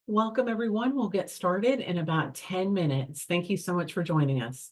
Welcome, everyone. We'll get started in about 10 minutes. Thank you so much for joining us.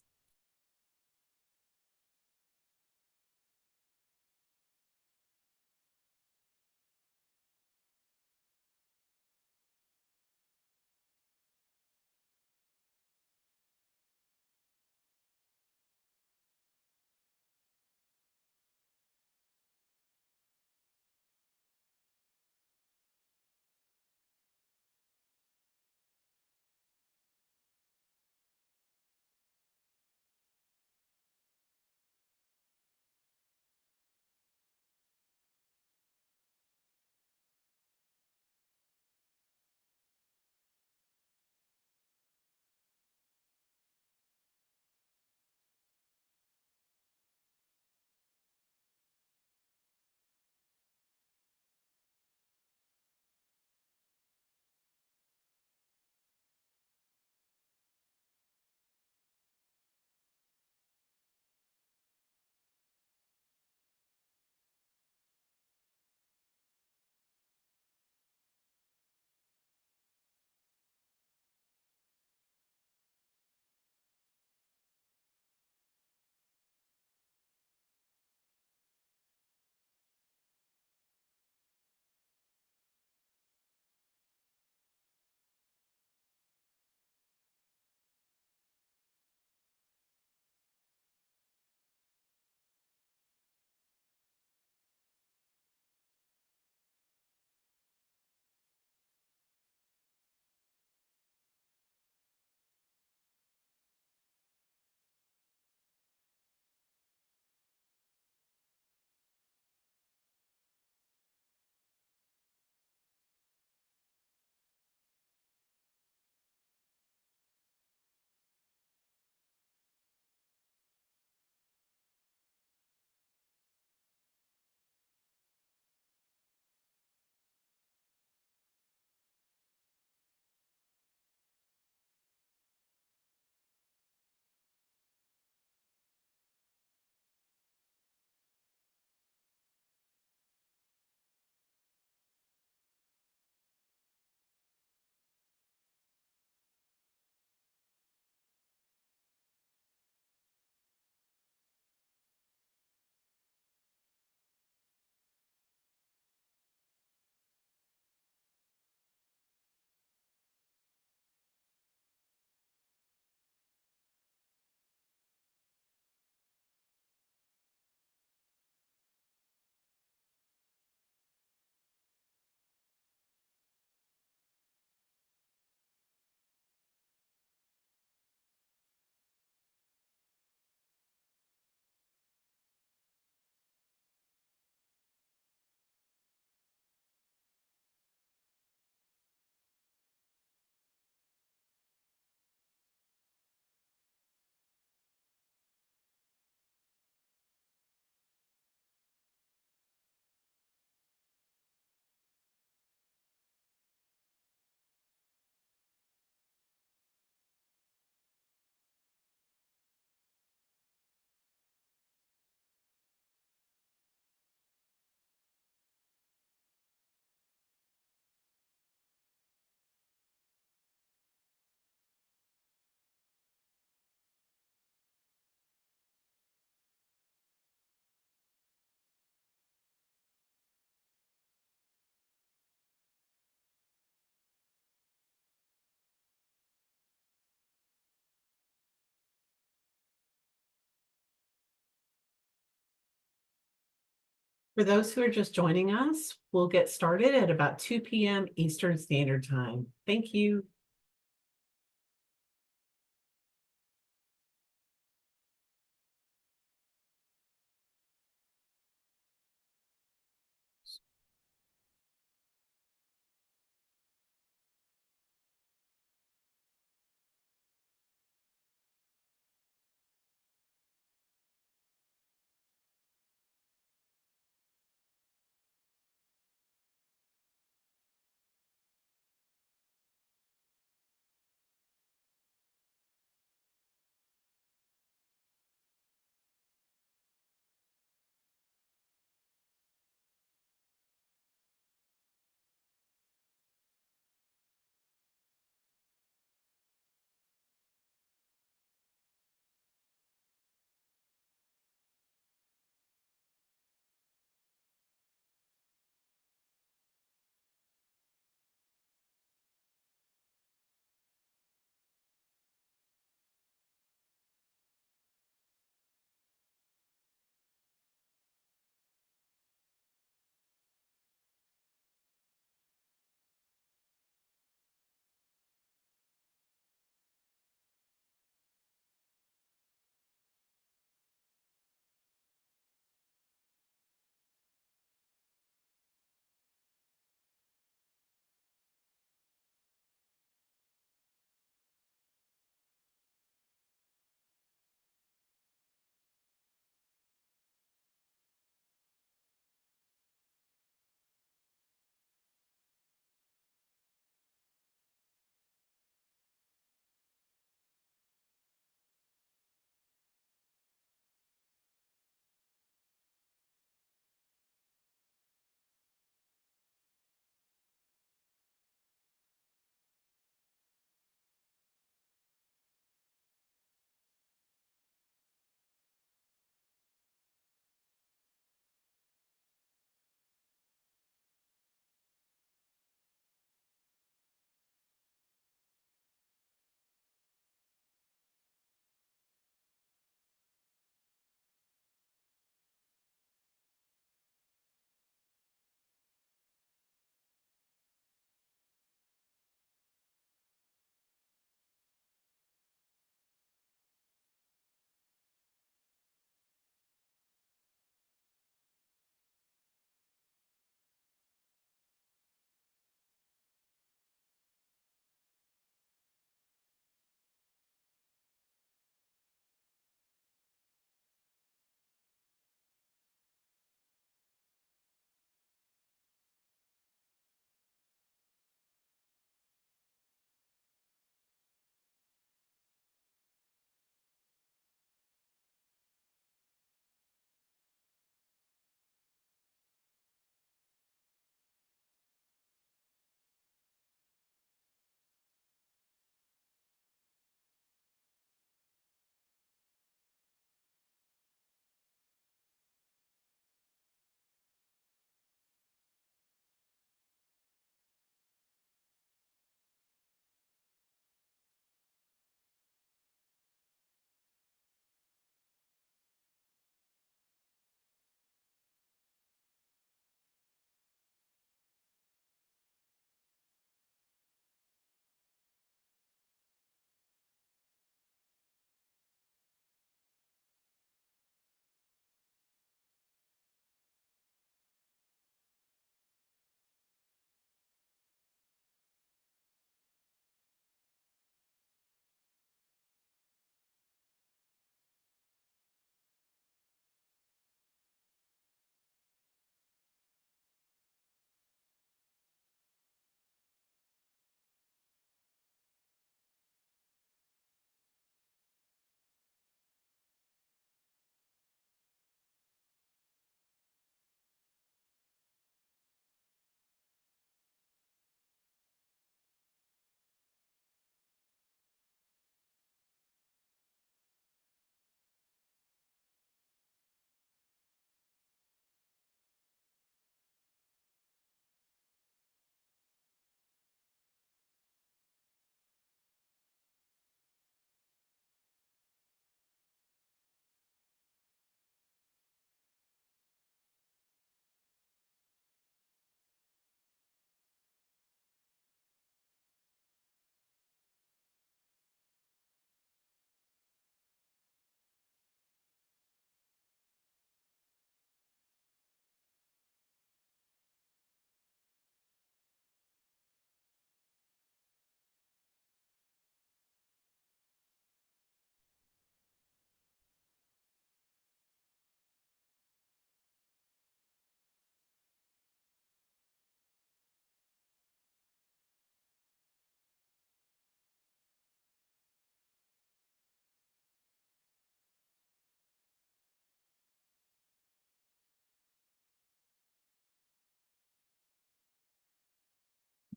For those who are just joining us, we'll get started at about 2 p.m. Eastern Standard Time. Thank you.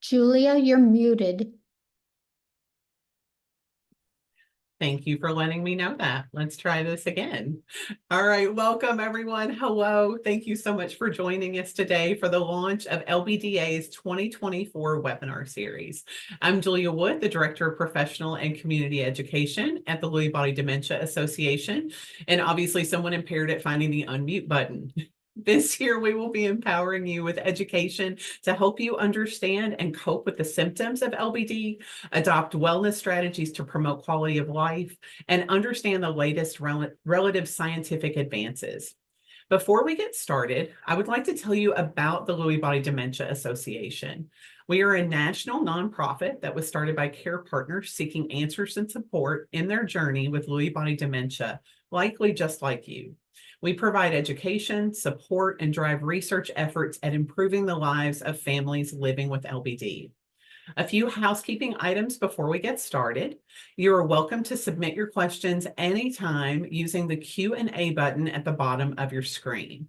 Julia, you're muted. Thank you for letting me know that. Let's try this again. All right, welcome everyone. Hello. Thank you so much for joining us today for the launch of LBDA's 2024 webinar series. I'm Julia Wood, the Director of Professional and Community Education at the Lewy Body Dementia Association, and obviously someone impaired at finding the unmute button. This year, we will be empowering you with education to help you understand and cope with the symptoms of LBD, adopt wellness strategies to promote quality of life, and understand the latest relative scientific advances. Before we get started, I would like to tell you about the Lewy Body Dementia Association. We are a national nonprofit that was started by care partners seeking answers and support in their journey with Lewy body dementia, likely just like you. We provide education, support, and drive research efforts at improving the lives of families living with LBD. A few housekeeping items before we get started. You are welcome to submit your questions anytime using the Q&A button at the bottom of your screen.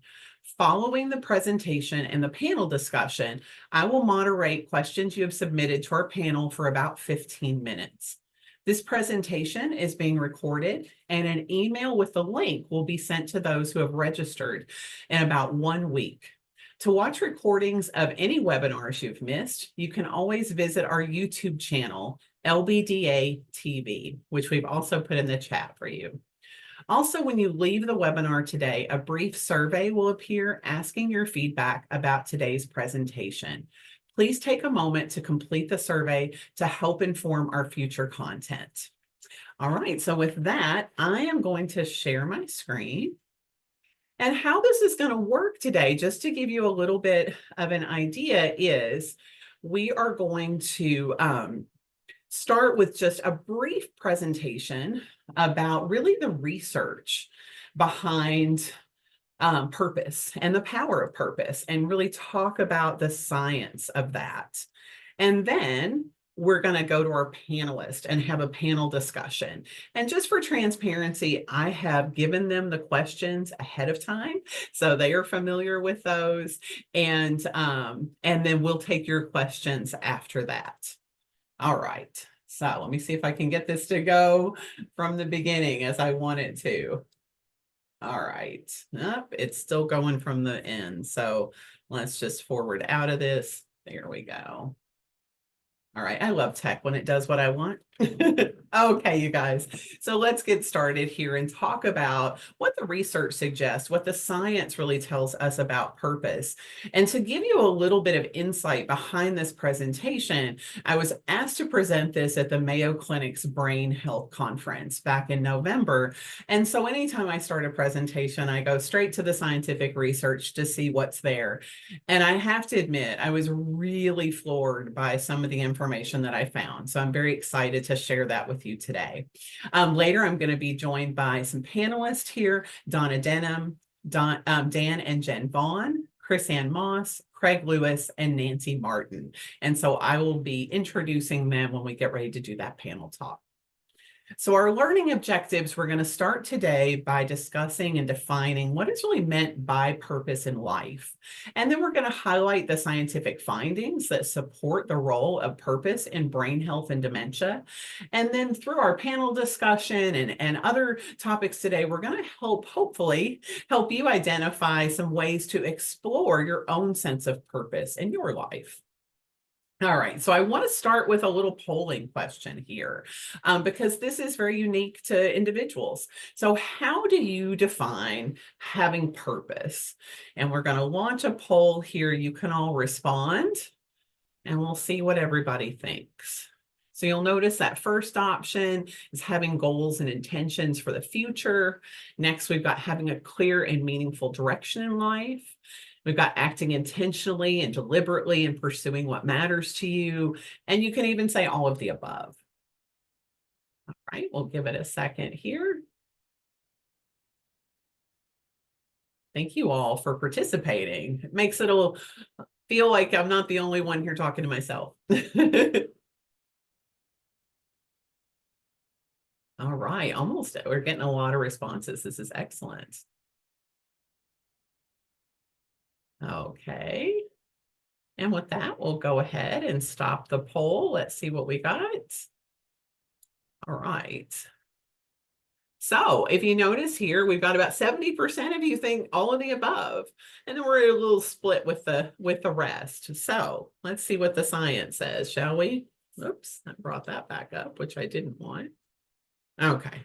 Following the presentation and the panel discussion, I will moderate questions you have submitted to our panel for about 15 minutes. This presentation is being recorded, and an email with the link will be sent to those who have registered in about 1 week. To watch recordings of any webinars you've missed, you can always visit our YouTube channel, LBDA TV, which we've also put in the chat for you. Also, when you leave the webinar today, a brief survey will appear asking your feedback about today's presentation. Please take a moment to complete the survey to help inform our future content. All right, so with that, I am going to share my screen. And how this is going to work today, just to give you a little bit of an idea, is we are going to start with just a brief presentation about really the research behind purpose and the power of purpose, and really talk about the science of that. And then we're going to go to our panelists and have a panel discussion. And just for transparency, I have given them the questions ahead of time, so they are familiar with those. And then we'll take your questions after that. All right. So let me see if I can get this to go from the beginning as I want it to. All right. Nope, it's still going from the end. So let's just forward out of this. There we go. All right, I love tech when it does what I want. Okay, you guys. So let's get started here and talk about what the research suggests, what the science really tells us about purpose. And to give you a little bit of insight behind this presentation, I was asked to present this at the Mayo Clinic's Brain Health Conference back in November. And so anytime I start a presentation, I go straight to the scientific research to see what's there. And I have to admit, I was really floored by some of the information that I found. So I'm very excited to share that with you today. Later, I'm going to be joined by some panelists here, Donna Denham, Dan and Jen Vaughn, Chris Ann Moss, Craig Lewis, and Nancy Martin. And so I will be introducing them when we get ready to do that panel talk. So our learning objectives, we're going to start today by discussing and defining what is really meant by purpose in life. And then we're going to highlight the scientific findings that support the role of purpose in brain health and dementia. And then through our panel discussion and other topics today, we're going to hopefully help you identify some ways to explore your own sense of purpose in your life. All right, so I want to start with a little polling question here because this is very unique to individuals. So how do you define having purpose? And we're going to launch a poll here. You can all respond and we'll see what everybody thinks. So you'll notice that first option is having goals and intentions for the future. Next, we've got having a clear and meaningful direction in life. We've got acting intentionally and deliberately and pursuing what matters to you. And you can even say all of the above. All right, we'll give it a second here. Thank you all for participating. It makes it feel like I'm not the only one here talking to myself. All right, almost. We're getting a lot of responses. This is excellent. Okay. And with that, we'll go ahead and stop the poll. Let's see what we got. All right. So if you notice here, we've got about 70% of you think all of the above, and then we're a little split with the rest. So let's see what the science says, shall we? Oops, I brought that back up, which I didn't want. Okay.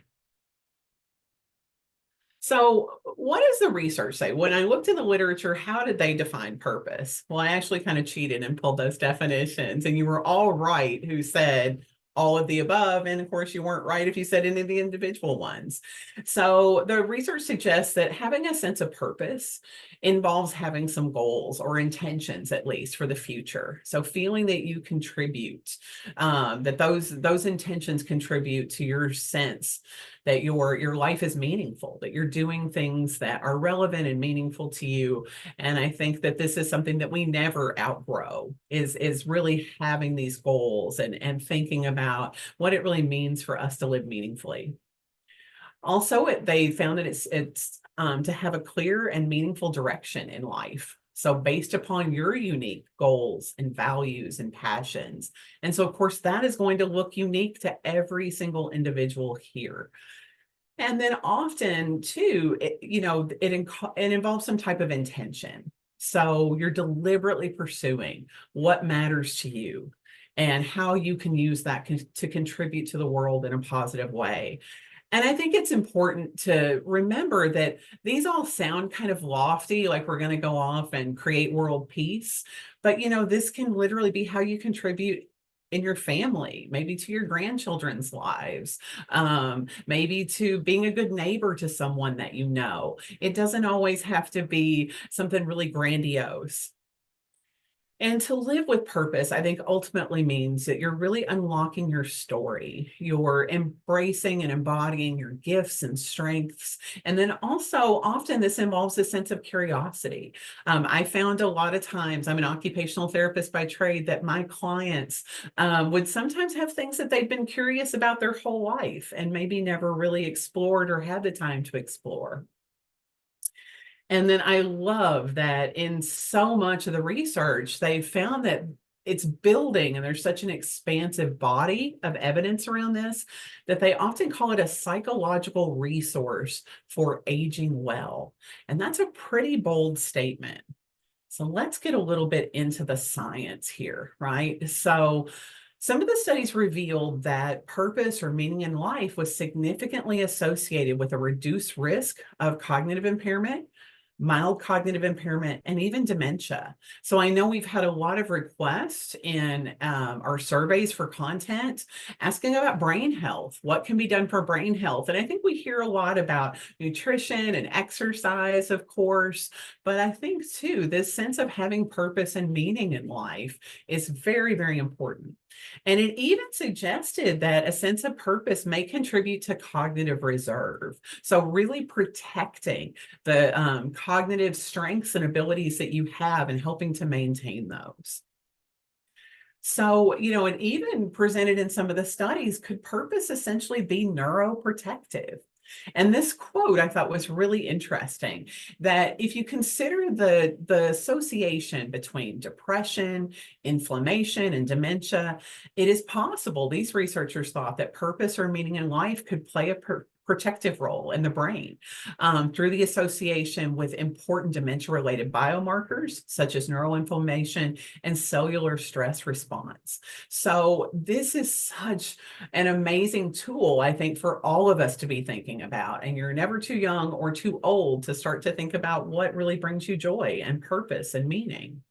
So what does the research say? When I looked in the literature, how did they define purpose? Well, I actually kind of cheated and pulled those definitions, and you were all right who said all of the above. And of course, you weren't right if you said any of the individual ones. So the research suggests that having a sense of purpose involves having some goals or intentions, at least for the future. So feeling that you contribute, that those intentions contribute to your sense that your life is meaningful, that you're doing things that are relevant and meaningful to you. And I think that this is something that we never outgrow, is really having these goals and thinking about what it really means for us to live meaningfully. Also, they found that it's to have a clear and meaningful direction in life. So based upon your unique goals and values and passions. And so, of course, that is going to look unique to every single individual here. And then often too, it involves some type of intention. So you're deliberately pursuing what matters to you and how you can use that to contribute to the world in a positive way. And I think it's important to remember that these all sound kind of lofty, like we're going to go off and create world peace. But, this can literally be how you contribute in your family, maybe to your grandchildren's lives, maybe to being a good neighbor to someone that you know. It doesn't always have to be something really grandiose. And to live with purpose, I think ultimately means that you're really unlocking your story. You're embracing and embodying your gifts and strengths. And then also, often this involves a sense of curiosity. I found a lot of times, I'm an occupational therapist by trade, that my clients would sometimes have things that they've been curious about their whole life and maybe never really explored or had the time to explore. And then I love that in so much of the research, they found that it's building, and there's such an expansive body of evidence around this that they often call it a psychological resource for aging well. And that's a pretty bold statement. So let's get a little bit into the science here, right? So some of the studies revealed that purpose or meaning in life was significantly associated with a reduced risk of cognitive impairment, mild cognitive impairment, and even dementia. So I know we've had a lot of requests in our surveys for content asking about brain health. What can be done for brain health? And I think we hear a lot about nutrition and exercise, of course, but I think too, this sense of having purpose and meaning in life is very, very important. And it even suggested that a sense of purpose may contribute to cognitive reserve. So really protecting the cognitive strengths and abilities that you have and helping to maintain those. So, and even presented in some of the studies, could purpose essentially be neuroprotective? And this quote I thought was really interesting, that if you consider the association between depression, inflammation, and dementia, it is possible, these researchers thought, that purpose or meaning in life could play a protective role in the brain through the association with important dementia-related biomarkers such as neuroinflammation and cellular stress response. So this is such an amazing tool, I think, for all of us to be thinking about. And you're never too young or too old to start to think about what really brings you joy and purpose and meaning.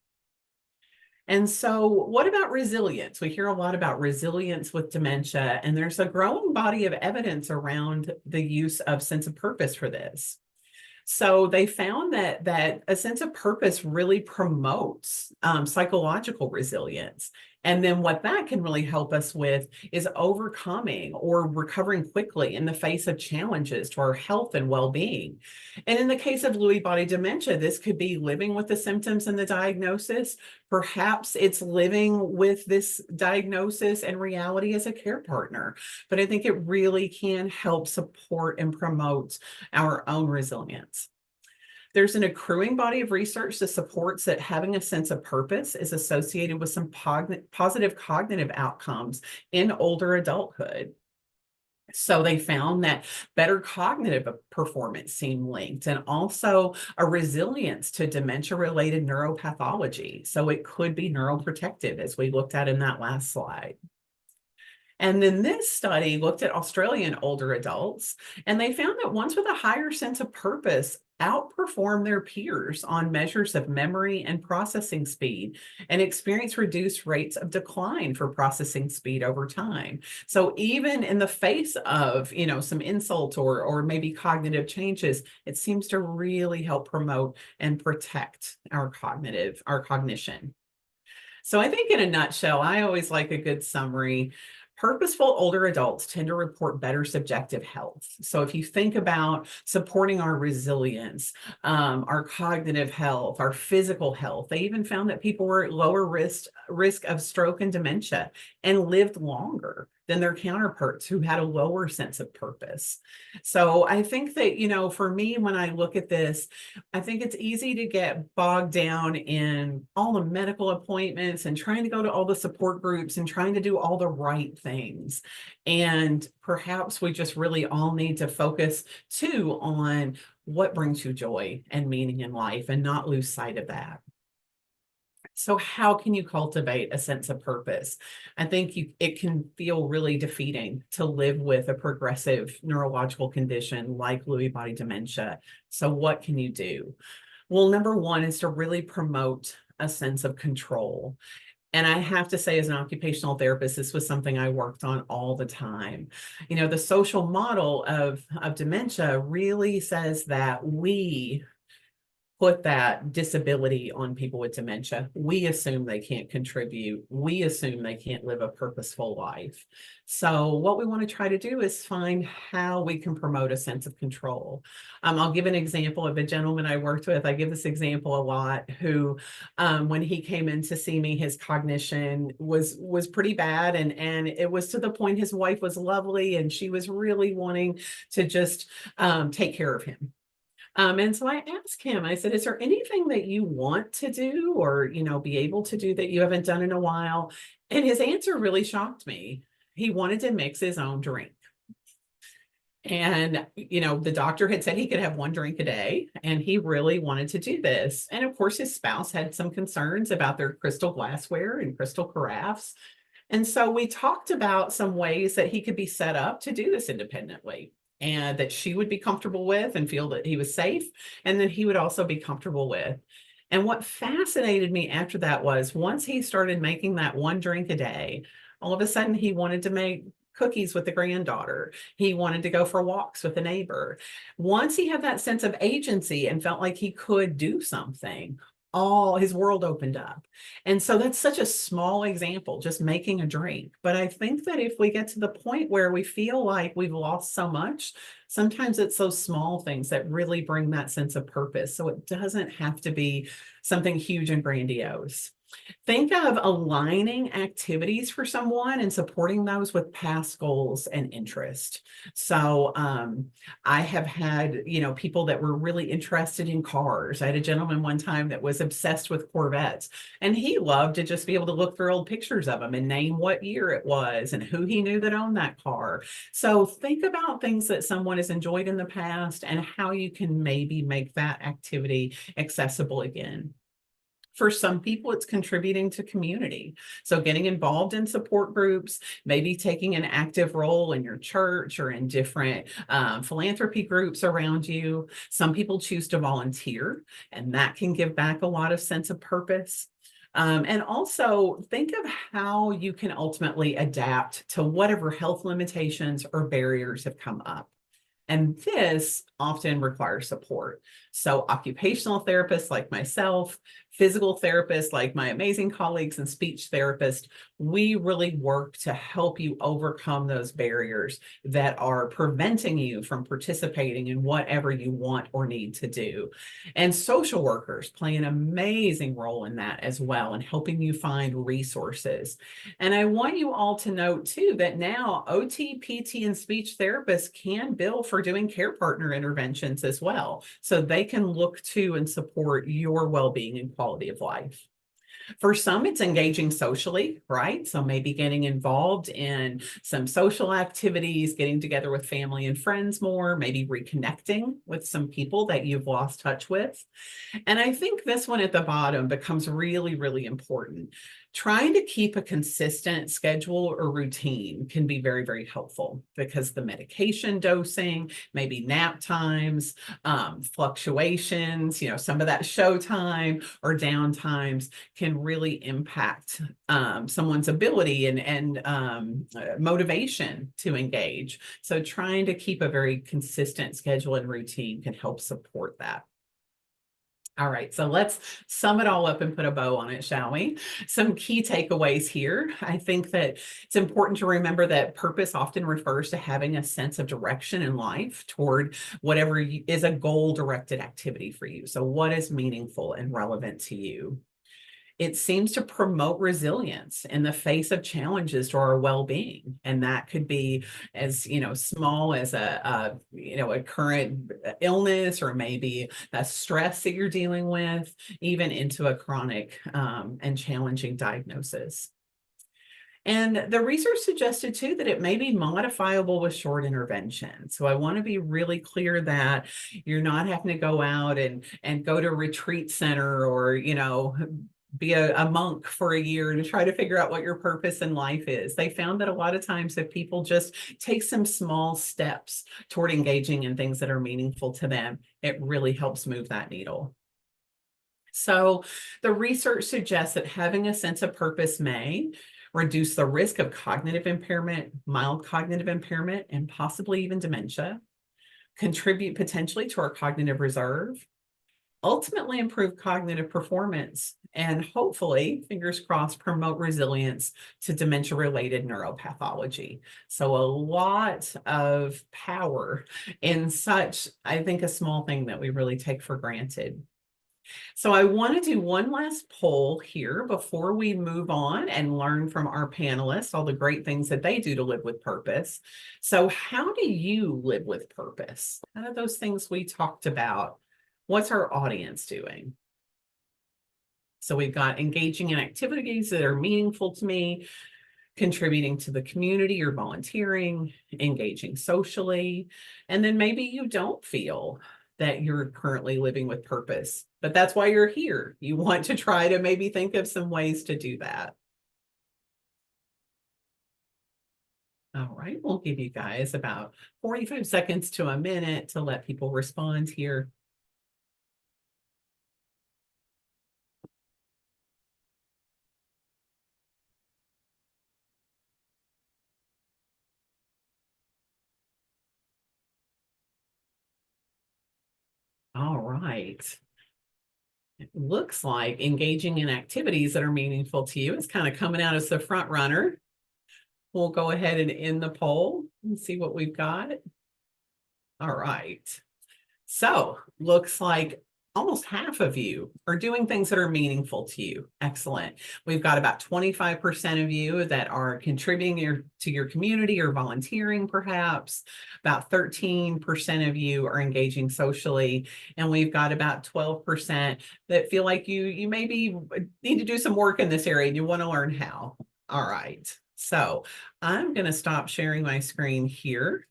And so what about resilience? We hear a lot about resilience with dementia, and there's a growing body of evidence around the use of sense of purpose for this. So they found that a sense of purpose really promotes psychological resilience. And then what that can really help us with is overcoming or recovering quickly in the face of challenges to our health and well-being. And in the case of Lewy body dementia, this could be living with the symptoms and the diagnosis. Perhaps it's living with this diagnosis and reality as a care partner. But I think it really can help support and promote our own resilience. There's an accruing body of research that supports that having a sense of purpose is associated with some positive cognitive outcomes in older adulthood. So they found that better cognitive performance seemed linked, and also a resilience to dementia-related neuropathology. So it could be neuroprotective, as we looked at in that last slide. And then this study looked at Australian older adults, and they found that ones with a higher sense of purpose outperform their peers on measures of memory and processing speed and experience reduced rates of decline for processing speed over time. So even in the face of, some insult or maybe cognitive changes, it seems to really help promote and protect our cognition. So I think in a nutshell, I always like a good summary. Purposeful older adults tend to report better subjective health. So if you think about supporting our resilience, our cognitive health, our physical health, they even found that people were at lower risk of stroke and dementia and lived longer than their counterparts who had a lower sense of purpose. So I think that, for me, when I look at this, I think it's easy to get bogged down in all the medical appointments and trying to go to all the support groups and trying to do all the right things. And perhaps we just really all need to focus too on what brings you joy and meaning in life and not lose sight of that. So how can you cultivate a sense of purpose? I think it can feel really defeating to live with a progressive neurological condition like Lewy body dementia. So what can you do? Well, number one is to really promote a sense of control. And I have to say, as an occupational therapist, this was something I worked on all the time. The social model of dementia really says that we put that disability on people with dementia. We assume they can't contribute. We assume they can't live a purposeful life. So what we want to try to do is find how we can promote a sense of control. I'll give an example of a gentleman I worked with. I give this example a lot, who, when he came in to see me, his cognition was pretty bad. And it was to the point his wife was lovely and she was really wanting to just take care of him. And so I asked him, I said, is there anything that you want to do or, be able to do that you haven't done in a while? And his answer really shocked me. He wanted to mix his own drink. And, the doctor had said he could have one drink a day, and he really wanted to do this. And of course, his spouse had some concerns about their crystal glassware and crystal carafes. And so we talked about some ways that he could be set up to do this independently, and that she would be comfortable with and feel that he was safe, and that he would also be comfortable with. And what fascinated me after that was once he started making that one drink a day, all of a sudden he wanted to make cookies with the granddaughter. He wanted to go for walks with a neighbor. Once he had that sense of agency and felt like he could do something, all his world opened up. And so that's such a small example, just making a drink. But I think that if we get to the point where we feel like we've lost so much, sometimes it's those small things that really bring that sense of purpose. So it doesn't have to be something huge and grandiose. Think of aligning activities for someone and supporting those with past goals and interest. So I have had, people that were really interested in cars. I had a gentleman one time that was obsessed with Corvettes, and he loved to just be able to look through old pictures of them and name what year it was and who he knew that owned that car. So think about things that someone has enjoyed in the past and how you can maybe make that activity accessible again. For some people, it's contributing to community. So getting involved in support groups, maybe taking an active role in your church or in different philanthropy groups around you. Some people choose to volunteer, and that can give back a lot of sense of purpose. And also think of how you can ultimately adapt to whatever health limitations or barriers have come up. And this often requires support. So occupational therapists like myself, physical therapists like my amazing colleagues, and speech therapists, we really work to help you overcome those barriers that are preventing you from participating in whatever you want or need to do. And social workers play an amazing role in that as well, in helping you find resources. And I want you all to note too that now OT, PT, and speech therapists can bill for are doing care partner interventions as well. So they can look to and support your well-being and quality of life. For some, it's engaging socially, right? So maybe getting involved in some social activities, getting together with family and friends more, maybe reconnecting with some people that you've lost touch with. And I think this one at the bottom becomes really, really important. Trying to keep a consistent schedule or routine can be very, very helpful because the medication dosing, maybe nap times, fluctuations, some of that show time or down times can really impact someone's ability and motivation to engage. So trying to keep a very consistent schedule and routine can help support that. All right, so let's sum it all up and put a bow on it, shall we? Some key takeaways here. I think that it's important to remember that purpose often refers to having a sense of direction in life toward whatever is a goal-directed activity for you. So what is meaningful and relevant to you? It seems to promote resilience in the face of challenges to our well-being. And that could be as, small as a current illness or maybe a stress that you're dealing with, even into a chronic and challenging diagnosis. And the research suggested too that it may be modifiable with short intervention. So I want to be really clear that you're not having to go out and go to a retreat center or, be a monk for a year to try to figure out what your purpose in life is. They found that a lot of times if people just take some small steps toward engaging in things that are meaningful to them, it really helps move that needle. So the research suggests that having a sense of purpose may reduce the risk of cognitive impairment, mild cognitive impairment, and possibly even dementia, contribute potentially to our cognitive reserve, ultimately improve cognitive performance, and hopefully, fingers crossed, promote resilience to dementia-related neuropathology. So a lot of power in such, I think, a small thing that we really take for granted. So I want to do one last poll here before we move on and learn from our panelists, all the great things that they do to live with purpose. So how do you live with purpose? Out of those things we talked about, what's our audience doing? So we've got engaging in activities that are meaningful to me, contributing to the community or volunteering, engaging socially, and then maybe you don't feel that you're currently living with purpose, but that's why you're here. You want to try to maybe think of some ways to do that. All right, we'll give you guys about 45 seconds to a minute to let people respond here. All right. It looks like engaging in activities that are meaningful to you is kind of coming out as the front runner. We'll go ahead and end the poll and see what we've got. All right. So looks like almost half of you are doing things that are meaningful to you. Excellent. We've got about 25% of you that are contributing to your community or volunteering, perhaps. About 13% of you are engaging socially. And we've got about 12% that feel like you maybe need to do some work in this area and you want to learn how. All right. So I'm going to stop sharing my screen here.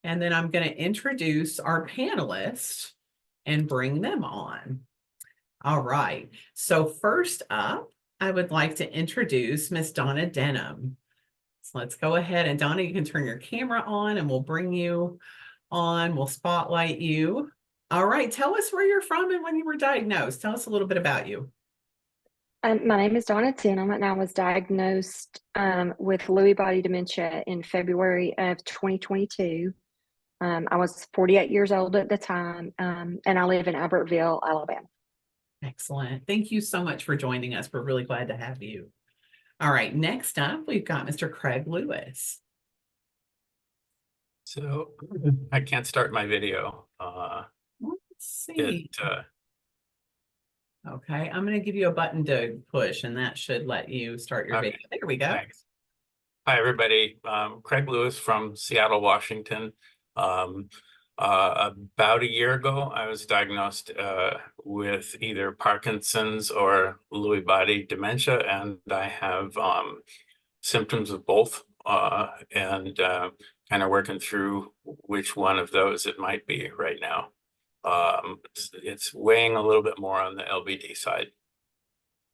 And then I'm going to introduce our panelists and bring them on. All right. So first up, I would like to introduce Miss Donna Denham. So let's go ahead and Donna, you can turn your camera on and we'll bring you on. We'll spotlight you. All right. Tell us where you're from and when you were diagnosed. Tell us a little bit about you. My name is Donna Denham, and I was diagnosed with Lewy Body Dementia in February of 2022. I was 48 years old at the time, and I live in Albertville, Alabama. Excellent. Thank you so much for joining us. We're really glad to have you. All right, next up, we've got Mr. Craig Lewis. So I can't start my video. Let's see. Okay, I'm going to give you a button to push, and that should let you start your video. There we go. Thanks. Hi, everybody. Craig Lewis from Seattle, Washington. About a year ago, I was diagnosed with either Parkinson's or Lewy body dementia, and I have symptoms of both, and kind of working through which one of those it might be right now. It's weighing a little bit more on the LBD side.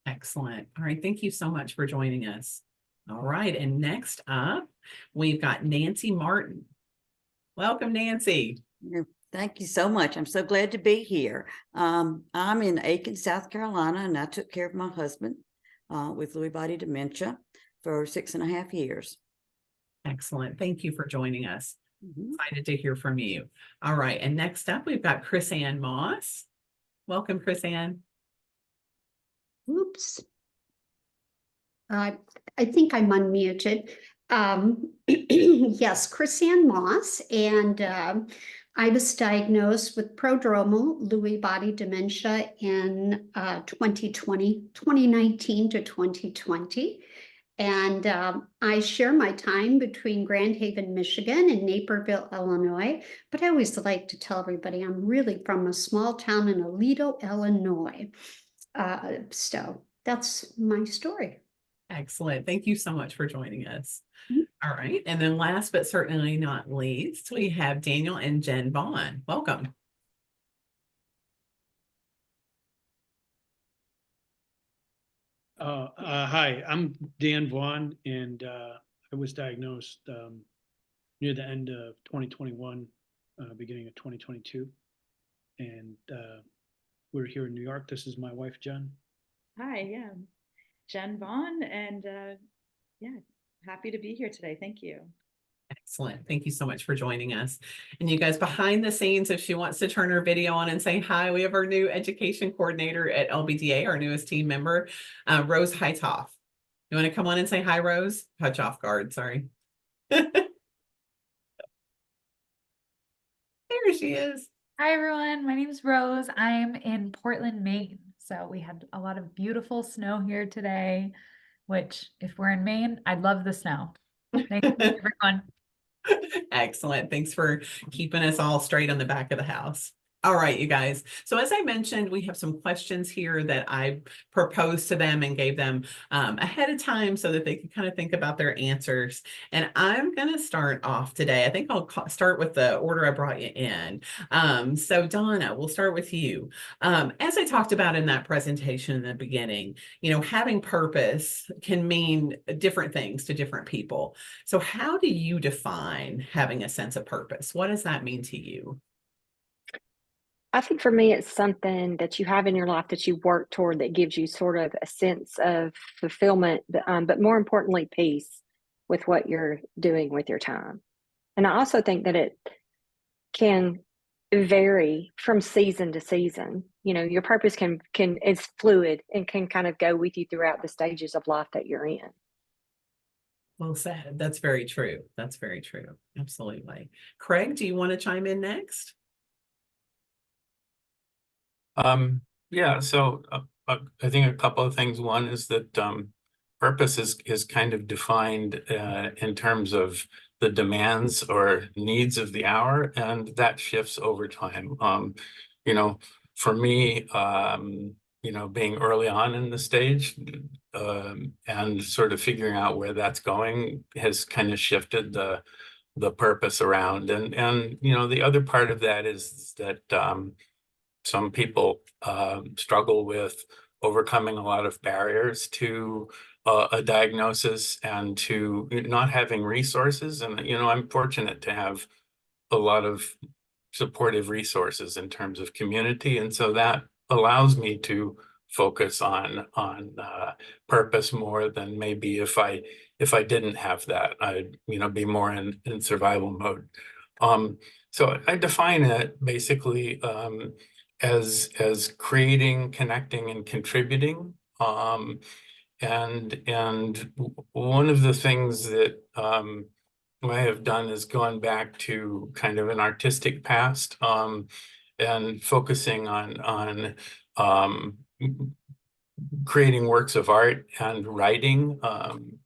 Excellent. All right. Thank you so much for joining us. All right. And next up, we've got Nancy Martin. Welcome, Nancy. Thank you so much. I'm so glad to be here. I'm in Aiken, South Carolina, and I took care of my husband with Lewy body dementia for 6.5 years. Excellent. Thank you for joining us. Mhm. Excited to hear from you. All right. And next up, we've got Chris Ann Moss. Welcome, Chris Ann. Oops. I think I'm unmuted. Yes, Chrisanne Moss, and I was diagnosed with prodromal Lewy body dementia in 2019 to 2020. And I share my time between Grand Haven, Michigan and Naperville, Illinois. But I always like to tell everybody I'm really from a small town in Aledo, Illinois. So that's my story. Excellent. Thank you so much for joining us. Mhm. All right. And then last but certainly not least, we have Daniel and Jen Vaughn. Welcome. Hi, I'm Dan Vaughn, and I was diagnosed near the end of 2021, beginning of 2022. And we're here in New York. This is my wife, Jen. Hi, yeah, Jen Vaughn, and yeah, happy to be here today. Thank you. Excellent. Thank you so much for joining us. And you guys behind the scenes, if she wants to turn her video on and say hi, we have our new education coordinator at LBDA, our newest team member, Rose Heitoff. You want to come on and say hi, Rose? Touch off guard, sorry. There she is. Hi everyone, my name is Rose. I'm in Portland, Maine. So we had a lot of beautiful snow here today, which if we're in Maine, I'd love the snow. Thank you everyone. Excellent. Thanks for keeping us all straight on the back of the house. All right, you guys. So as I mentioned, we have some questions here that I proposed to them and gave them ahead of time so that they could kind of think about their answers. And I'm going to start off today. I think I'll start with the order I brought you in. So Donna, we'll start with you. As I talked about in that presentation in the beginning, having purpose can mean different things to different people. So how do you define having a sense of purpose? What does that mean to you? I think for me, it's something that you have in your life that you work toward that gives you sort of a sense of fulfillment, but more importantly, peace with what you're doing with your time. And I also think that it can vary from season to season. Your purpose is fluid and can kind of go with you throughout the stages of life that you're in. Well said. That's very true. That's very true. Absolutely. Craig, do you want to chime in next? Yeah, so I think a couple of things. One is that purpose is kind of defined in terms of the demands or needs of the hour, and that shifts over time. For me, being early on in the stage and sort of figuring out where that's going has kind of shifted the purpose around. And the other part of that is that some people struggle with overcoming a lot of barriers to a diagnosis and to not having resources. And, I'm fortunate to have a lot of supportive resources in terms of community. And so that allows me to focus on purpose more than maybe if I didn't have that, I'd, be more in survival mode. So I define it basically as creating, connecting, and contributing. And one of the things that I have done is gone back to kind of an artistic past and focusing on creating works of art and writing,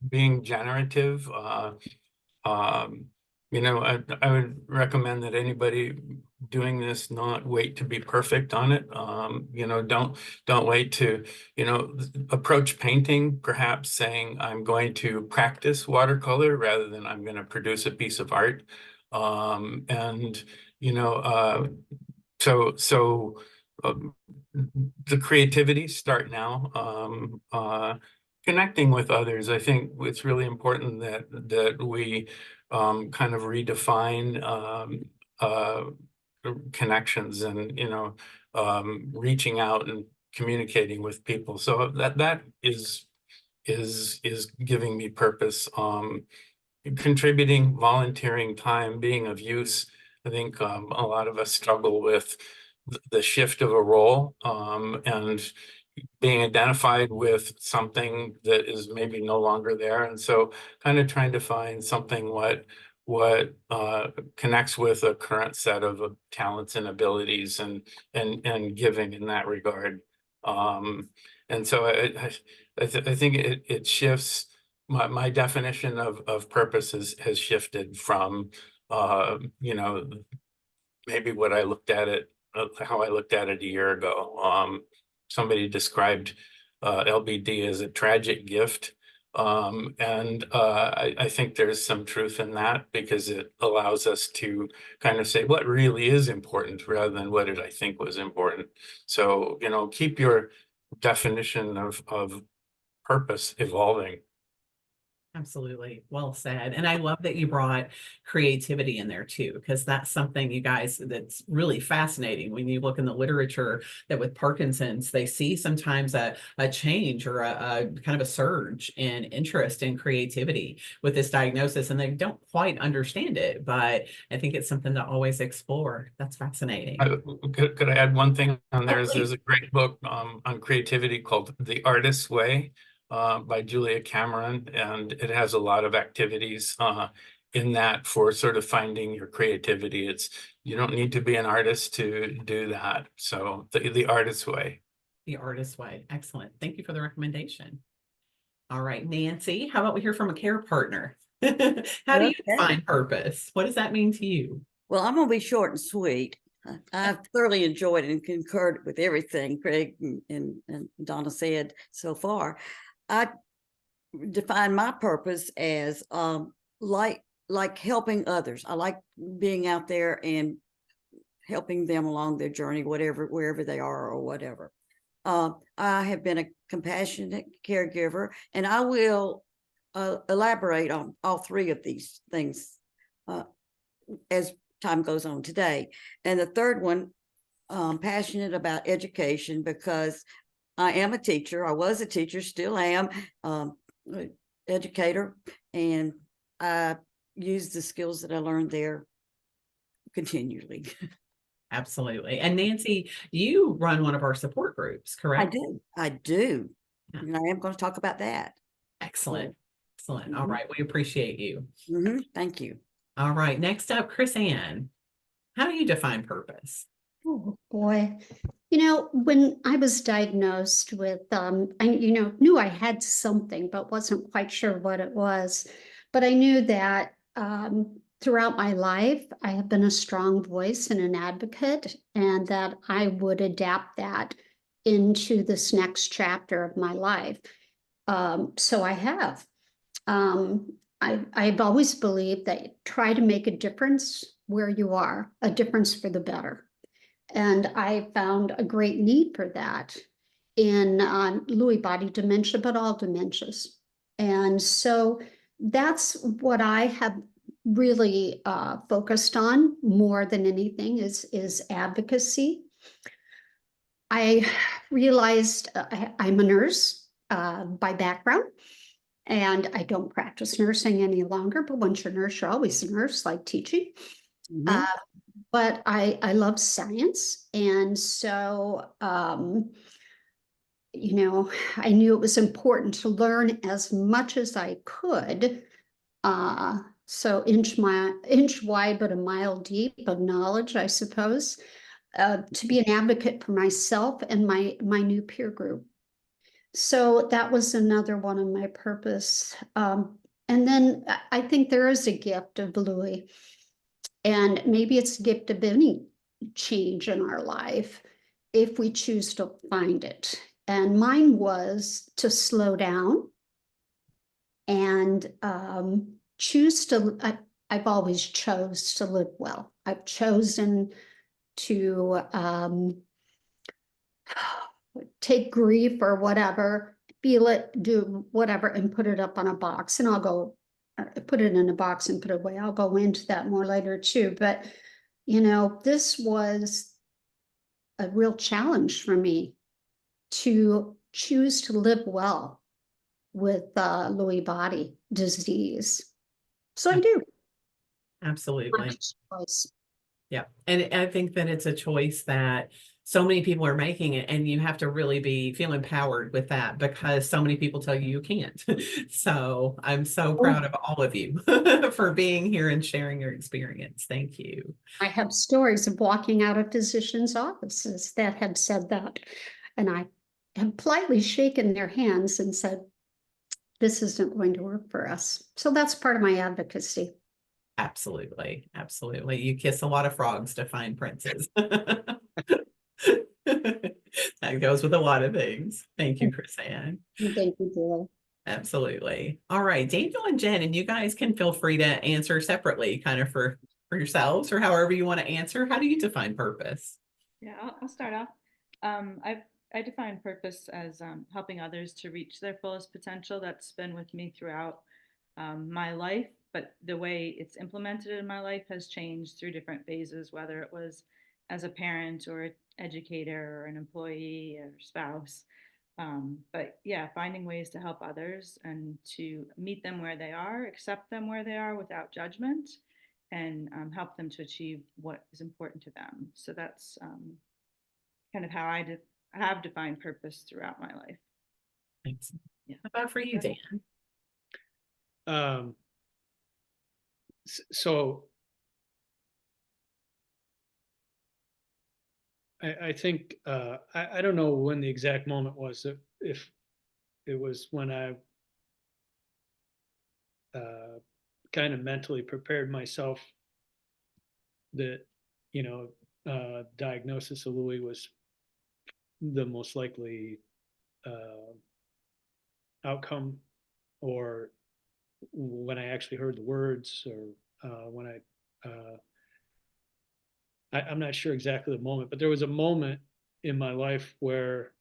being generative, I would recommend that anybody doing this not wait to be perfect on it. Don't wait to, approach painting, perhaps saying, I'm going to practice watercolor rather than I'm going to produce a piece of art. And, you know, so the creativity start now. Connecting with others, I think it's really important that we kind of redefine connections and reaching out and communicating with people. So that is giving me purpose. Contributing, volunteering time, being of use. I think a lot of us struggle with the shift of a role and being identified with something that is maybe no longer there. And so kind of trying to find something what connects with a current set of talents and abilities and giving in that regard. And so I think it shifts. My definition of purpose has shifted from maybe what I looked at it, how I looked at it a year ago. Somebody described LBD as a tragic gift. And I think there's some truth in that because it allows us to kind of say what really is important rather than what did I think was important. So, keep your definition of purpose evolving. Absolutely. Well said. And I love that you brought creativity in there too, because that's something you guys that's really fascinating when you look in the literature that with Parkinson's, they see sometimes a change or a kind of a surge in interest in creativity with this diagnosis, and they don't quite understand it, but I think it's something to always explore. That's fascinating. Could I add one thing on there? Oh, There's a great book on creativity called The Artist's Way. By Julia Cameron, and it has a lot of activities in that for sort of finding your creativity. You don't need to be an artist to do that. So the Artist's Way. The Artist's Way. Excellent. Thank you for the recommendation. All right, Nancy, how about we hear from a care partner? How do you define purpose? What does that mean to you? Well, I'm going to be short and sweet. I've thoroughly enjoyed and concurred with everything Craig and Donna said so far. I define my purpose as like helping others. I like being out there and helping them along their journey, wherever they are or whatever. I have been a compassionate caregiver, and I will elaborate on all three of these things as time goes on today. And the third one, passionate about education because I am a teacher. I was a teacher, still am, educator, and I use the skills that I learned there continually. Absolutely. And Nancy, you run one of our support groups, correct? I do. Yeah. And I am going to talk about that. Excellent. Excellent. All right. We appreciate you. Thank you. All right. Next up, Chris Ann. How do you define purpose? Oh boy. When I was diagnosed with, I knew I had something, but wasn't quite sure what it was. But I knew that throughout my life, I have been a strong voice and an advocate, and that I would adapt that into this next chapter of my life. So I have. I've always believed that try to make a difference where you are, a difference for the better. And I found a great need for that in Lewy body dementia, but all dementias. And so that's what I have really focused on more than anything is advocacy. I realized I'm a nurse by background, and I don't practice nursing any longer, but once you're a nurse, you're always a nurse, like teaching. But I love science. And so, I knew it was important to learn as much as I could. So inch wide, but a mile deep of knowledge, I suppose, to be an advocate for myself and my new peer group. So that was another one of my purpose. And then I think there is a gift of Louis, and maybe it's a gift of any change in our life if we choose to find it. And mine was to slow down and choose to, I've always chose to live well. I've chosen to take grief or whatever, feel it, do whatever, and put it up on a box. And I'll go put it in a box and put it away. I'll go into that more later too. But, you know, this was a real challenge for me to choose to live well with Lewy body disease. So I do. Absolutely. Yeah. And I think that it's a choice that so many people are making it, and you have to really feel empowered with that, because so many people tell you you can't. So I'm so proud of all of you for being here and sharing your experience. Thank you. I have stories of walking out of physicians' offices that have said that. And I have politely shaken their hands and said, this isn't going to work for us. So that's part of my advocacy. Absolutely. Absolutely. You kiss a lot of frogs to find princes. That goes with a lot of things. Thank you, Chris Ann. Thank you, Julie. Absolutely. All right, Daniel and Jen, and you guys can feel free to answer separately, kind of for yourselves, or however you want to answer. How do you define purpose? Yeah, I'll start off. I define purpose as helping others to reach their fullest potential. That's been with me throughout my life, but the way it's implemented in my life has changed through different phases, whether it was as a parent or an educator or an employee or spouse. But yeah, finding ways to help others and to meet them where they are, accept them where they are without judgment, and help them to achieve what is important to them. So that's kind of how I have defined purpose throughout my life. Thanks. Yeah. How about for you, Dan? So I think I don't know when the exact moment was, if it was when I kind of mentally prepared myself that, you know, diagnosis of Lewy was the most likely outcome, or when I actually heard the words, or when I'm not sure exactly the moment, but there was a moment in my life where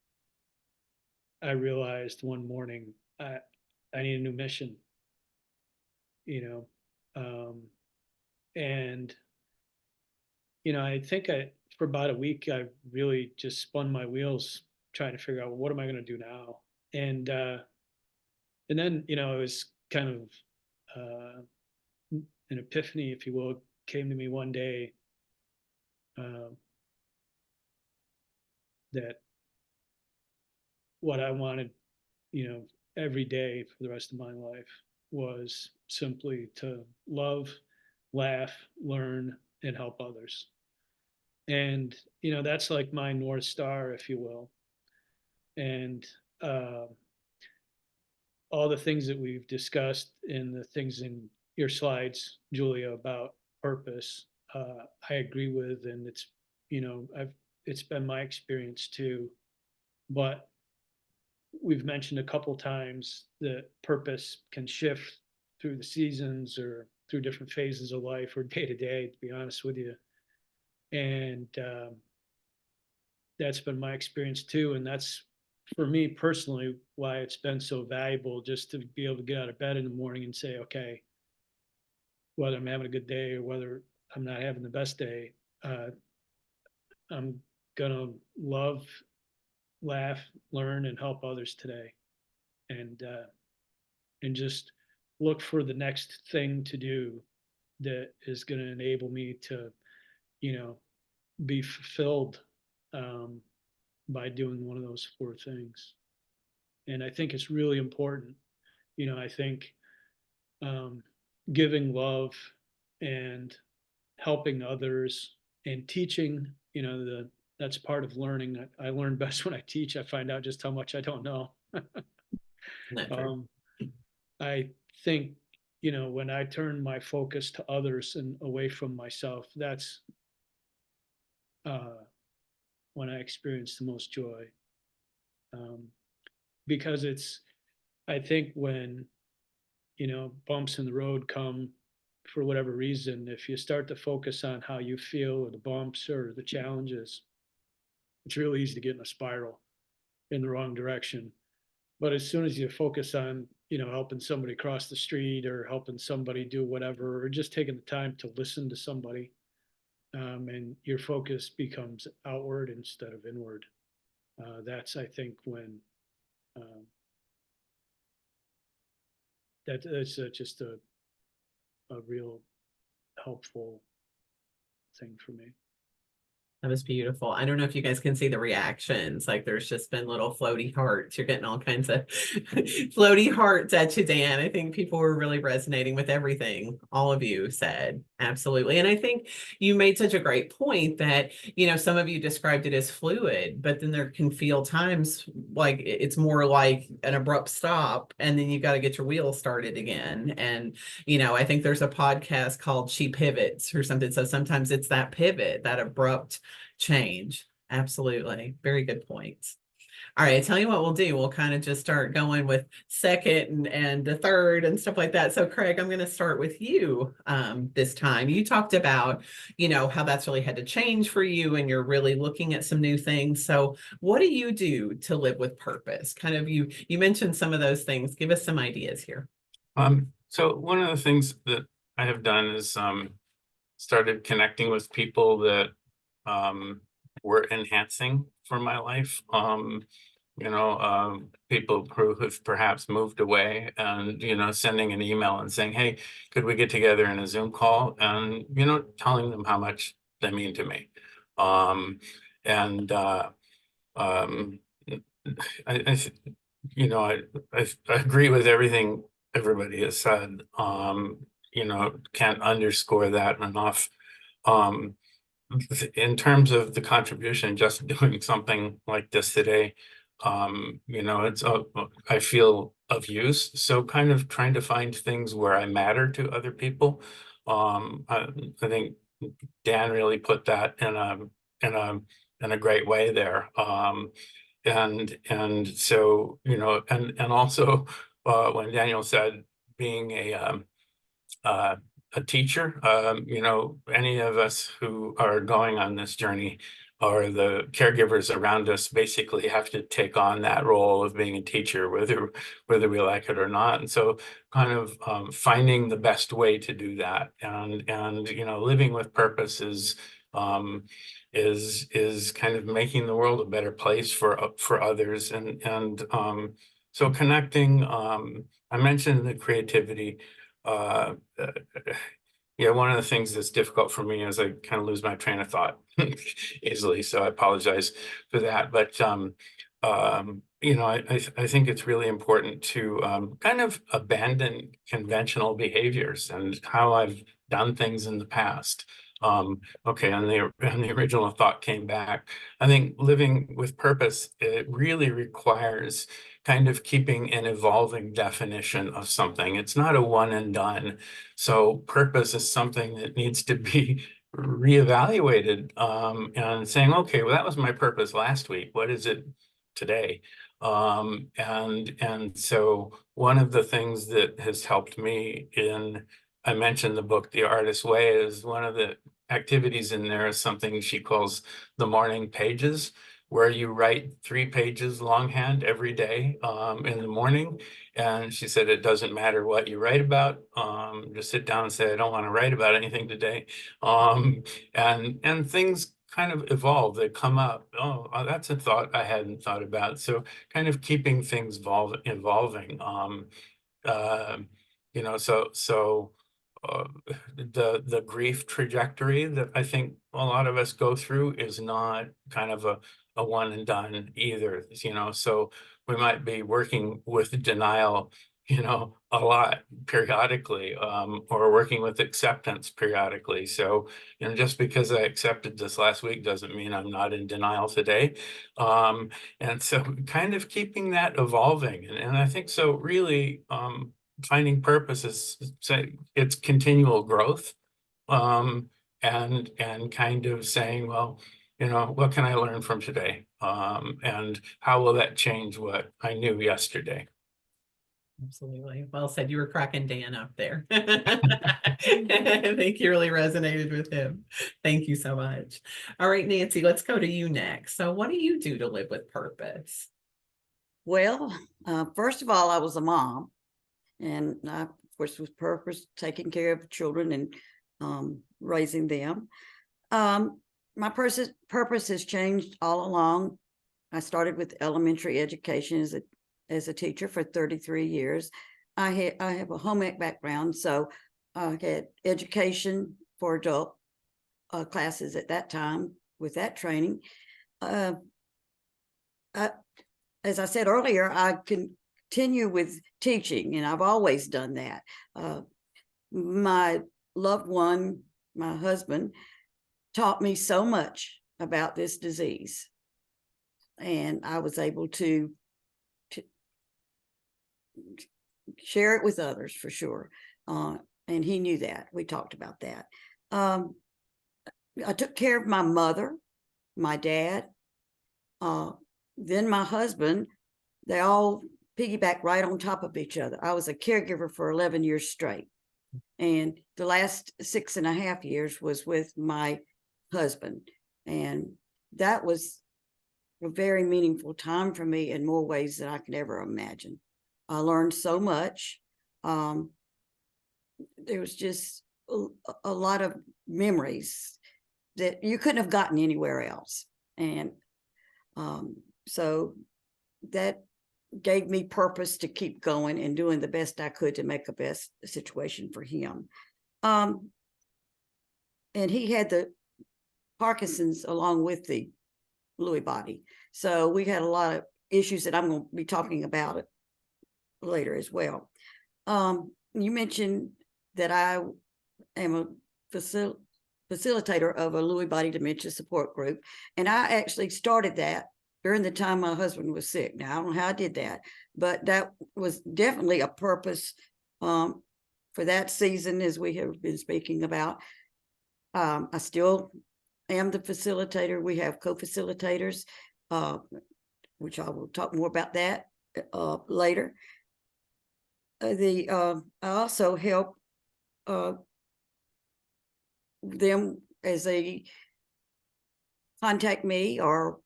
I realized one morning I need a new mission, you know, and you know, I think for about a week I really just spun my wheels trying to figure out, what am I going to do now, and then, you know, it was kind of an epiphany, if you will, came to me one day, that what I wanted, you know, every day for the rest of my life was simply to love, laugh, learn, and help others. And, you know, that's like my North Star, if you will. And all the things that we've discussed and the things in your slides, Julia, about purpose, I agree with, and it's, you know, it's been my experience too. But we've mentioned a couple times that purpose can shift through the seasons or through different phases of life or day to day, to be honest with you. And that's been my experience too. And that's, for me personally, why it's been so valuable, just to be able to get out of bed in the morning and say, okay, whether I'm having a good day or whether I'm not having the best day, I'm gonna love, laugh, learn, and help others today. And just look for the next thing to do that is going to enable me to, you know, be fulfilled by doing one of those four things. And I think it's really important. You know, I think giving love and helping others and teaching, you know, that's part of learning. I learn best when I teach. I find out just how much I don't know. I think you know, when I turn my focus to others and away from myself, that's when I experience the most joy. Because I think when, you know, bumps in the road come for whatever reason, if you start to focus on how you feel or the bumps or the challenges, it's really easy to get in a spiral in the wrong direction. But as soon as you focus on, you know, helping somebody cross the street or helping somebody do whatever, or just taking the time to listen to somebody, and your focus becomes outward instead of inward. That's, I think, when that's just a real helpful thing for me. That was beautiful. I don't know if you guys can see the reactions. Like there's just been little floaty hearts. You're getting all kinds of floaty hearts at you, Dan. I think people were really resonating with everything all of you said. Absolutely. And I think you made such a great point that, you know, some of you described it as fluid, but then there can feel times like it's more like an abrupt stop and then you got to get your wheels started again. And, you know, I think there's a podcast called She Pivots or something. So sometimes it's that pivot, that abrupt change. Absolutely. Very good points. All right, I tell you what we'll do. We'll kind of just start going with second and the third and stuff like that. So Craig, I'm going to start with you this time. You talked about, you know, how that's really had to change for you and you're really looking at some new things. So what do you do to live with purpose? Kind of you mentioned some of those things. Give us some ideas here. So one of the things that I have done is started connecting with people that were enhancing for my life. You know, people who have perhaps moved away and, you know, sending an email and saying, hey, could we get together in a Zoom call? And, you know, telling them how much they mean to me. You know, I agree with everything everybody has said. You know, can't underscore that enough. In terms of the contribution, just doing something like this today, you know, it's I feel of use. So kind of trying to find things where I matter to other people. I think Dan really put that in a great way there. And so, you know, and also when Daniel said being a teacher, you know, any of us who are going on this journey or the caregivers around us basically have to take on that role of being a teacher, whether we like it or not. And so kind of finding the best way to do that. And you know, living with purpose is kind of making the world a better place for others. And so connecting, I mentioned the creativity. Yeah, one of the things that's difficult for me is I kind of lose my train of thought easily, so I apologize for that. But you know, I think it's really important to kind of abandon conventional behaviors and how I've done things in the past. Okay, and the original thought came back. I think living with purpose, it really requires kind of keeping an evolving definition of something. It's not a one and done. So purpose is something that needs to be reevaluated and saying, okay, well, that was my purpose last week. What is it today? And so one of the things that has helped me I mentioned the book, The Artist's Way, is one of the activities in there is something she calls the morning pages, where you write 3 pages longhand every day in the morning. And she said, it doesn't matter what you write about. Just sit down and say, I don't want to write about anything today. And things kind of evolve. They come up. Oh, that's a thought I hadn't thought about. So kind of keeping things evolving. You know, so the grief trajectory that I think a lot of us go through is not kind of a one and done either, you know. So we might be working with denial, you know, a lot periodically, or working with acceptance periodically. So, you know, just because I accepted this last week doesn't mean I'm not in denial today. And so kind of keeping that evolving. And I think so really, finding purpose is say it's continual growth, and kind of saying, well, you know, what can I learn from today? And how will that change what I knew yesterday? Absolutely. Well said. You were cracking Dan up there. I think you really resonated with him. Thank you so much. All right, Nancy, let's go to you next. So what do you do to live with purpose? Well, first of all, I was a mom, and I, of course, with purpose, taking care of children and raising them. My purpose has changed all along. I started with elementary education as a teacher for 33 years. I have a home ec background, so I had education for adult classes at that time with that training. As I said earlier, I continue with teaching, and I've always done that. My loved one, my husband, taught me so much about this disease, and I was able to share it with others for sure. And he knew that. We talked about that. I took care of my mother, my dad, then my husband. They all piggyback right on top of each other. I was a caregiver for 11 years straight. And the last 6.5 years was with my husband. And that was a very meaningful time for me in more ways than I could ever imagine. I learned so much. There was just a lot of memories that you couldn't have gotten anywhere else. And so that gave me purpose to keep going and doing the best I could to make a best situation for him. And he had the Parkinson's along with the Lewy body. So we had a lot of issues that I'm going to be talking about it later as well. You mentioned that I am a facilitator of a Lewy Body Dementia support group. And I actually started that during the time my husband was sick. Now, I don't know how I did that, but that was definitely a purpose for that season, as we have been speaking about. I still am the facilitator. We have co-facilitators, which I will talk more about that later. I also help them as they contact me, or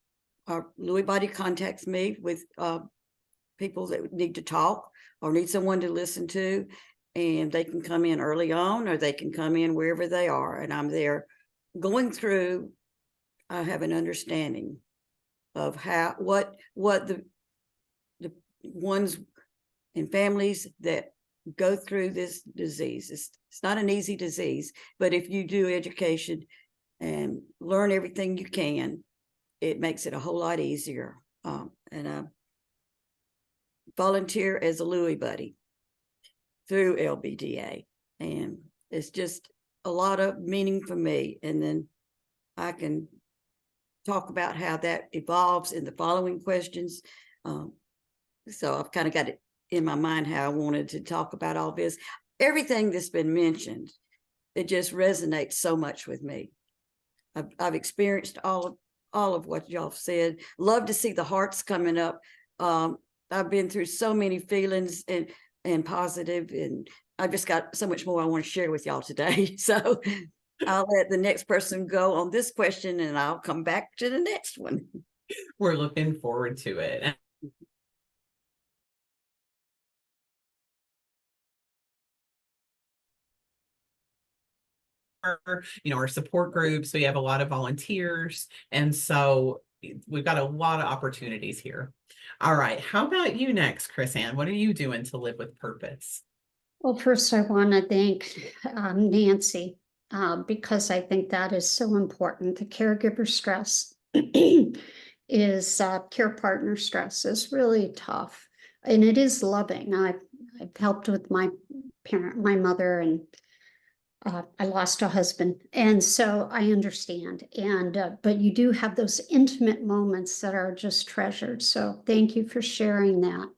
Lewy Body contacts me with people that need to talk or need someone to listen to, and they can come in early on, or they can come in wherever they are, and I'm there going through. I have an understanding of what the ones and families that go through this disease. It's not an easy disease, but if you do education and learn everything you can, it makes it a whole lot easier. And I volunteer as a Lewy buddy through LBDA, and it's just a lot of meaning for me. And then I can talk about how that evolves in the following questions. So I've kind of got it in my mind how I wanted to talk about all this. Everything that's been mentioned, it just resonates so much with me. I've experienced all of what y'all said. Love to see the hearts coming up. I've been through so many feelings and positive, and I've just got so much more I want to share with y'all today. So I'll let the next person go on this question, and I'll come back to the next one. We're looking forward to it. Our support groups, we have a lot of volunteers, and so we've got a lot of opportunities here. All right, how about you next, Chris Ann? What are you doing to live with purpose? Well, first I want to thank Nancy, because I think that is so important. The caregiver stress is care partner stress is really tough, and it is loving. I've helped with my mother, and I lost a husband, and so I understand. And but you do have those intimate moments that are just treasured. So thank you for sharing that.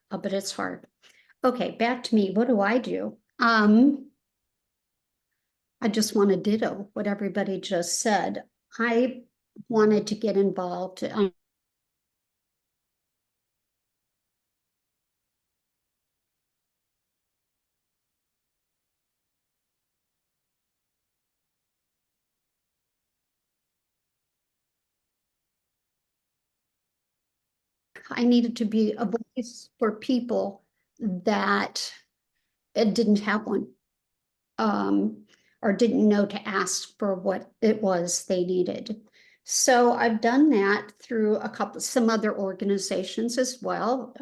But it's hard. Okay, back to me. What do? I just want to ditto what everybody just said. I wanted to get involved. I needed to be a voice for people that didn't have one, or didn't know to ask for what it was they needed. So I've done that through some other organizations as well.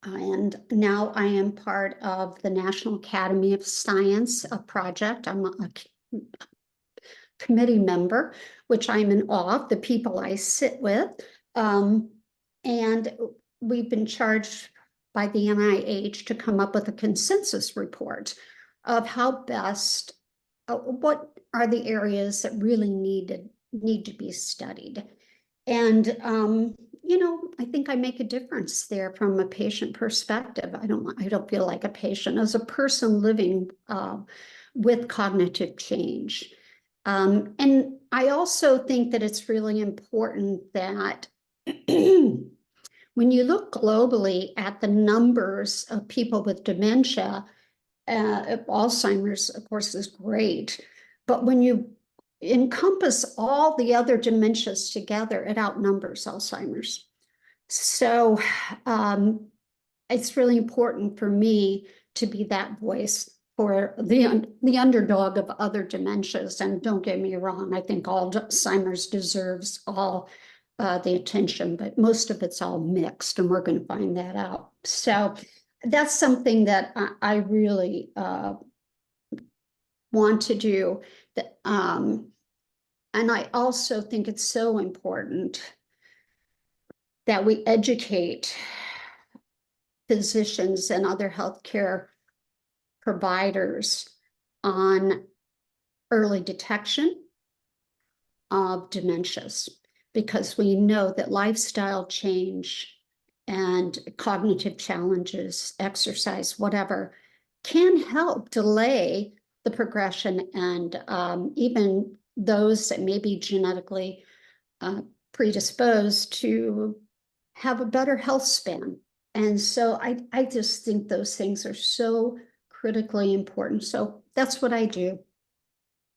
And now I am part of the National Academy of Science, a project. I'm a committee member, which I'm in awe of the people I sit with. And we've been charged by the NIH to come up with a consensus report of how best, what are the areas that really need to be studied. And you know, I think I make a difference there from a patient perspective. I don't feel like a patient as a person living with cognitive change. And I also think that it's really important that when you look globally at the numbers of people with dementia, Alzheimer's, of course, is great, but when you encompass all the other dementias together, it outnumbers Alzheimer's. So it's really important for me to be that voice for the underdog of other dementias. And don't get me wrong, I think Alzheimer's deserves all the attention, but most of it's all mixed, and we're going to find that out. So that's something that I really want to do. And I also think it's so important that we educate physicians and other healthcare providers on early detection of dementias, because we know that lifestyle change and cognitive challenges, exercise, whatever, can help delay the progression, and even those that may be genetically predisposed to have a better health span. And so I just think those things are so critically important. So that's what I do.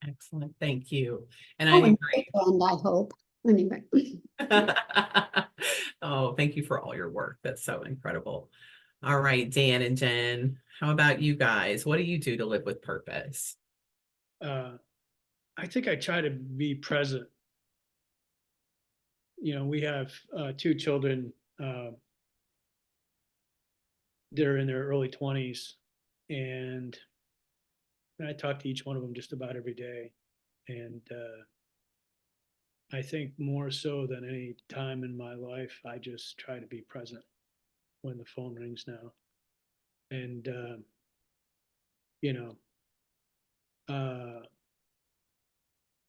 Excellent, thank you. And Oh, I and agree. I hope. Anyway. Oh, thank you for all your work. That's so incredible. All right, Dan and Jen, how about you guys? What do you do to live with purpose? I think I try to be present. You know, we have 2 children. They're in their early 20s, and I talk to each one of them just about every day. And I think more so than any time in my life, I just try to be present when the phone rings now. And, you know,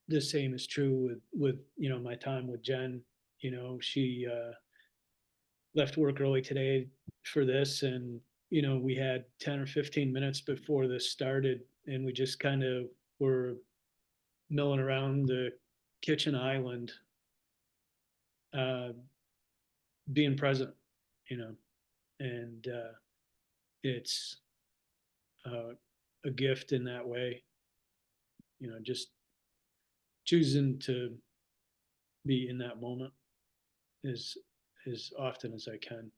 the same is true with, you know, my time with Jen. You know, she left work early today for this, and, you know, we had 10 or 15 minutes before this started, and we just kind of were milling around the kitchen island, being present, you know, and it's a gift in that way, you know, just choosing to be in that moment as often as I can.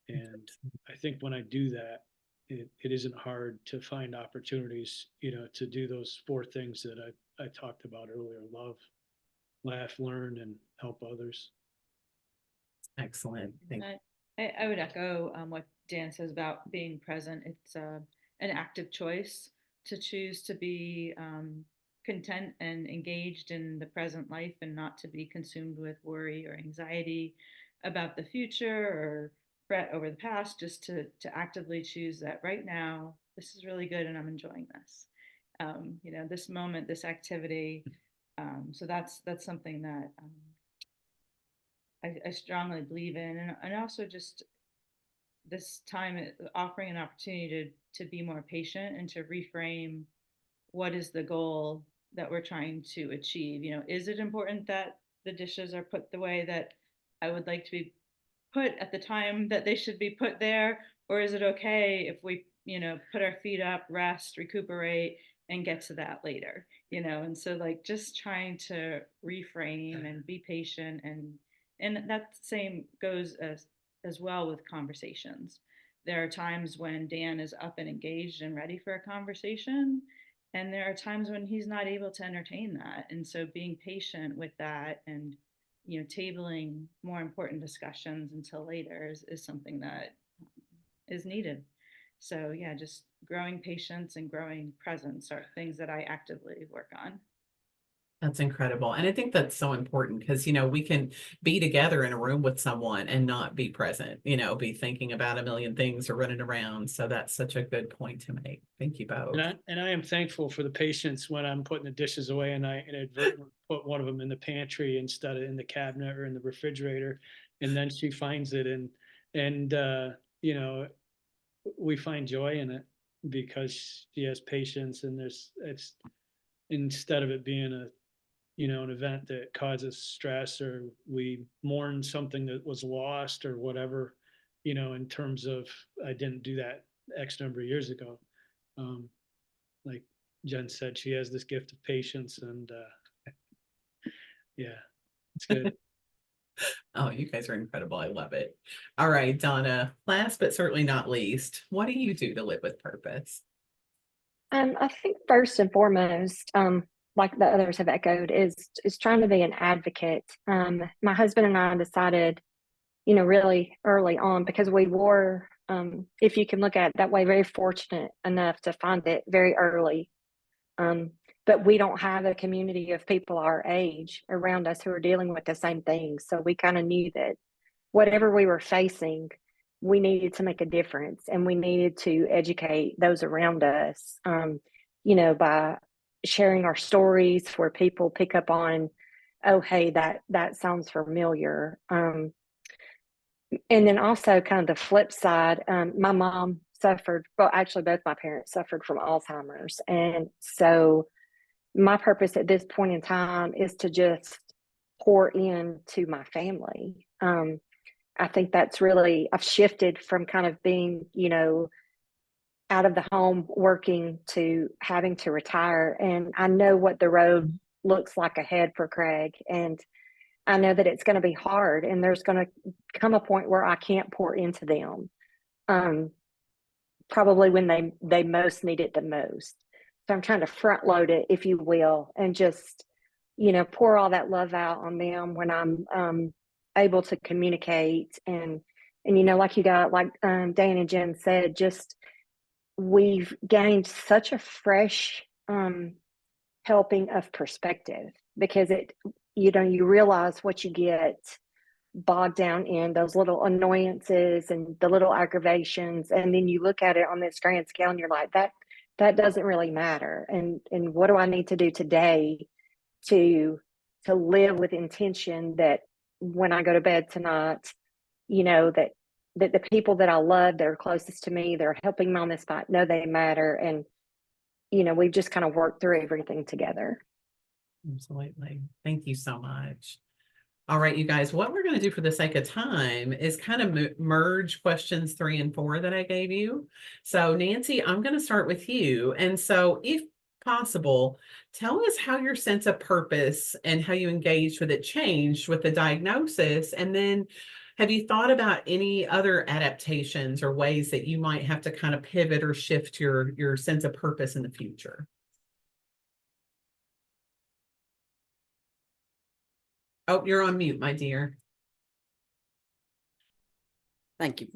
And I think when I do that, it isn't hard to find opportunities, you know, to do those 4 things that I talked about earlier: love, laugh, learn, and help others. Excellent. Thank you. I would echo what Dan says about being present. It's an active choice to choose to be content and engaged in the present life, and not to be consumed with worry or anxiety about the future or fret over the past. Just to actively choose that right now, this is really good and I'm enjoying this. You know, this moment, this activity. So that's something that I strongly believe in, and also just this time offering an opportunity to be more patient and to reframe what is the goal that we're trying to achieve. You know, is it important that the dishes are put the way that I would like to be put at the time that they should be put there? Or is it okay if we, you know, put our feet up, rest, recuperate, and get to that later, you know? And so like just trying to reframe and be patient, and that same goes as well with conversations. There are times when Dan is up and engaged and ready for a conversation, and there are times when he's not able to entertain that. And so being patient with that, and you know, tabling more important discussions until later is something that is needed. So yeah, just growing patience and growing presence are things that I actively work on. That's incredible. And I think that's so important because, you know, we can be together in a room with someone and not be present, you know, be thinking about a million things or running around. So that's such a good point to make. Thank you both. And I am thankful for the patience when I'm putting the dishes away and I inadvertently put one of them in the pantry instead of in the cabinet or in the refrigerator. And then she finds it and you know, we find joy in it because she has patience, and it's instead of it being a, you know, an event that causes stress, or we mourn something that was lost or whatever, you know, in terms of, I didn't do that X number of years ago. Like Jen said, she has this gift of patience, and yeah, it's good. Oh, you guys are incredible. I love it. All right, Donna, last but certainly not least, what do you do to live with purpose? I think first and foremost, like the others have echoed, is trying to be an advocate. My husband and I decided, you know, really early on, because we were, if you can look at it that way, very fortunate enough to find it very early. But we don't have a community of people our age around us who are dealing with the same things. So we kind of knew that whatever we were facing, we needed to make a difference, and we needed to educate those around us, you know, by sharing our stories where people pick up on, oh, hey, that sounds familiar. And then also kind of the flip side, my mom suffered, well, actually both my parents suffered from Alzheimer's. And so my purpose at this point in time is to just pour into my family. I think that's really, I've shifted from kind of being, you know, out of the home working to having to retire. And I know what the road looks like ahead for Craig. And I know that it's going to be hard, and there's going to come a point where I can't pour into them. Probably when they most need it the most. So I'm trying to front load it, if you will, and just, you know, pour all that love out on them when I'm able to communicate. And you know, like you got, like Dan and Jen said, just we've gained such a fresh helping of perspective, because it, you know, you realize what you get bogged down in those little annoyances and the little aggravations, and then you look at it on this grand scale and you're like, that doesn't really matter. And what do I need to do today to live with intention that when I go to bed tonight, you know, that the people that I love, that are closest to me, they're helping me on this fight, know they matter. And you know, we've just kind of worked through everything together. Absolutely. Thank you so much. All right, you guys, what we're going to do for the sake of time is kind of merge questions 3 and 4 that I gave you. So Nancy, I'm going to start with you. And so if possible, tell us how your sense of purpose and how you engaged with it changed with the diagnosis. And then have you thought about any other adaptations or ways that you might have to kind of pivot or shift your sense of purpose in the future? Oh, you're on mute, my dear. Thank you.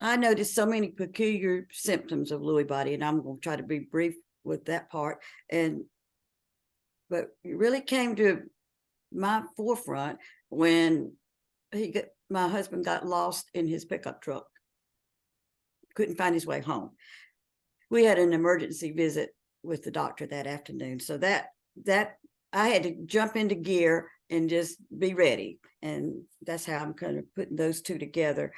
I noticed so many peculiar symptoms of Lewy body, and I'm going to try to be brief with that part. But it really came to my forefront when my husband got lost in his pickup truck, couldn't find his way home. We had an emergency visit with the doctor that afternoon, so that I had to jump into gear and just be ready. And that's how I'm kind of putting those two together.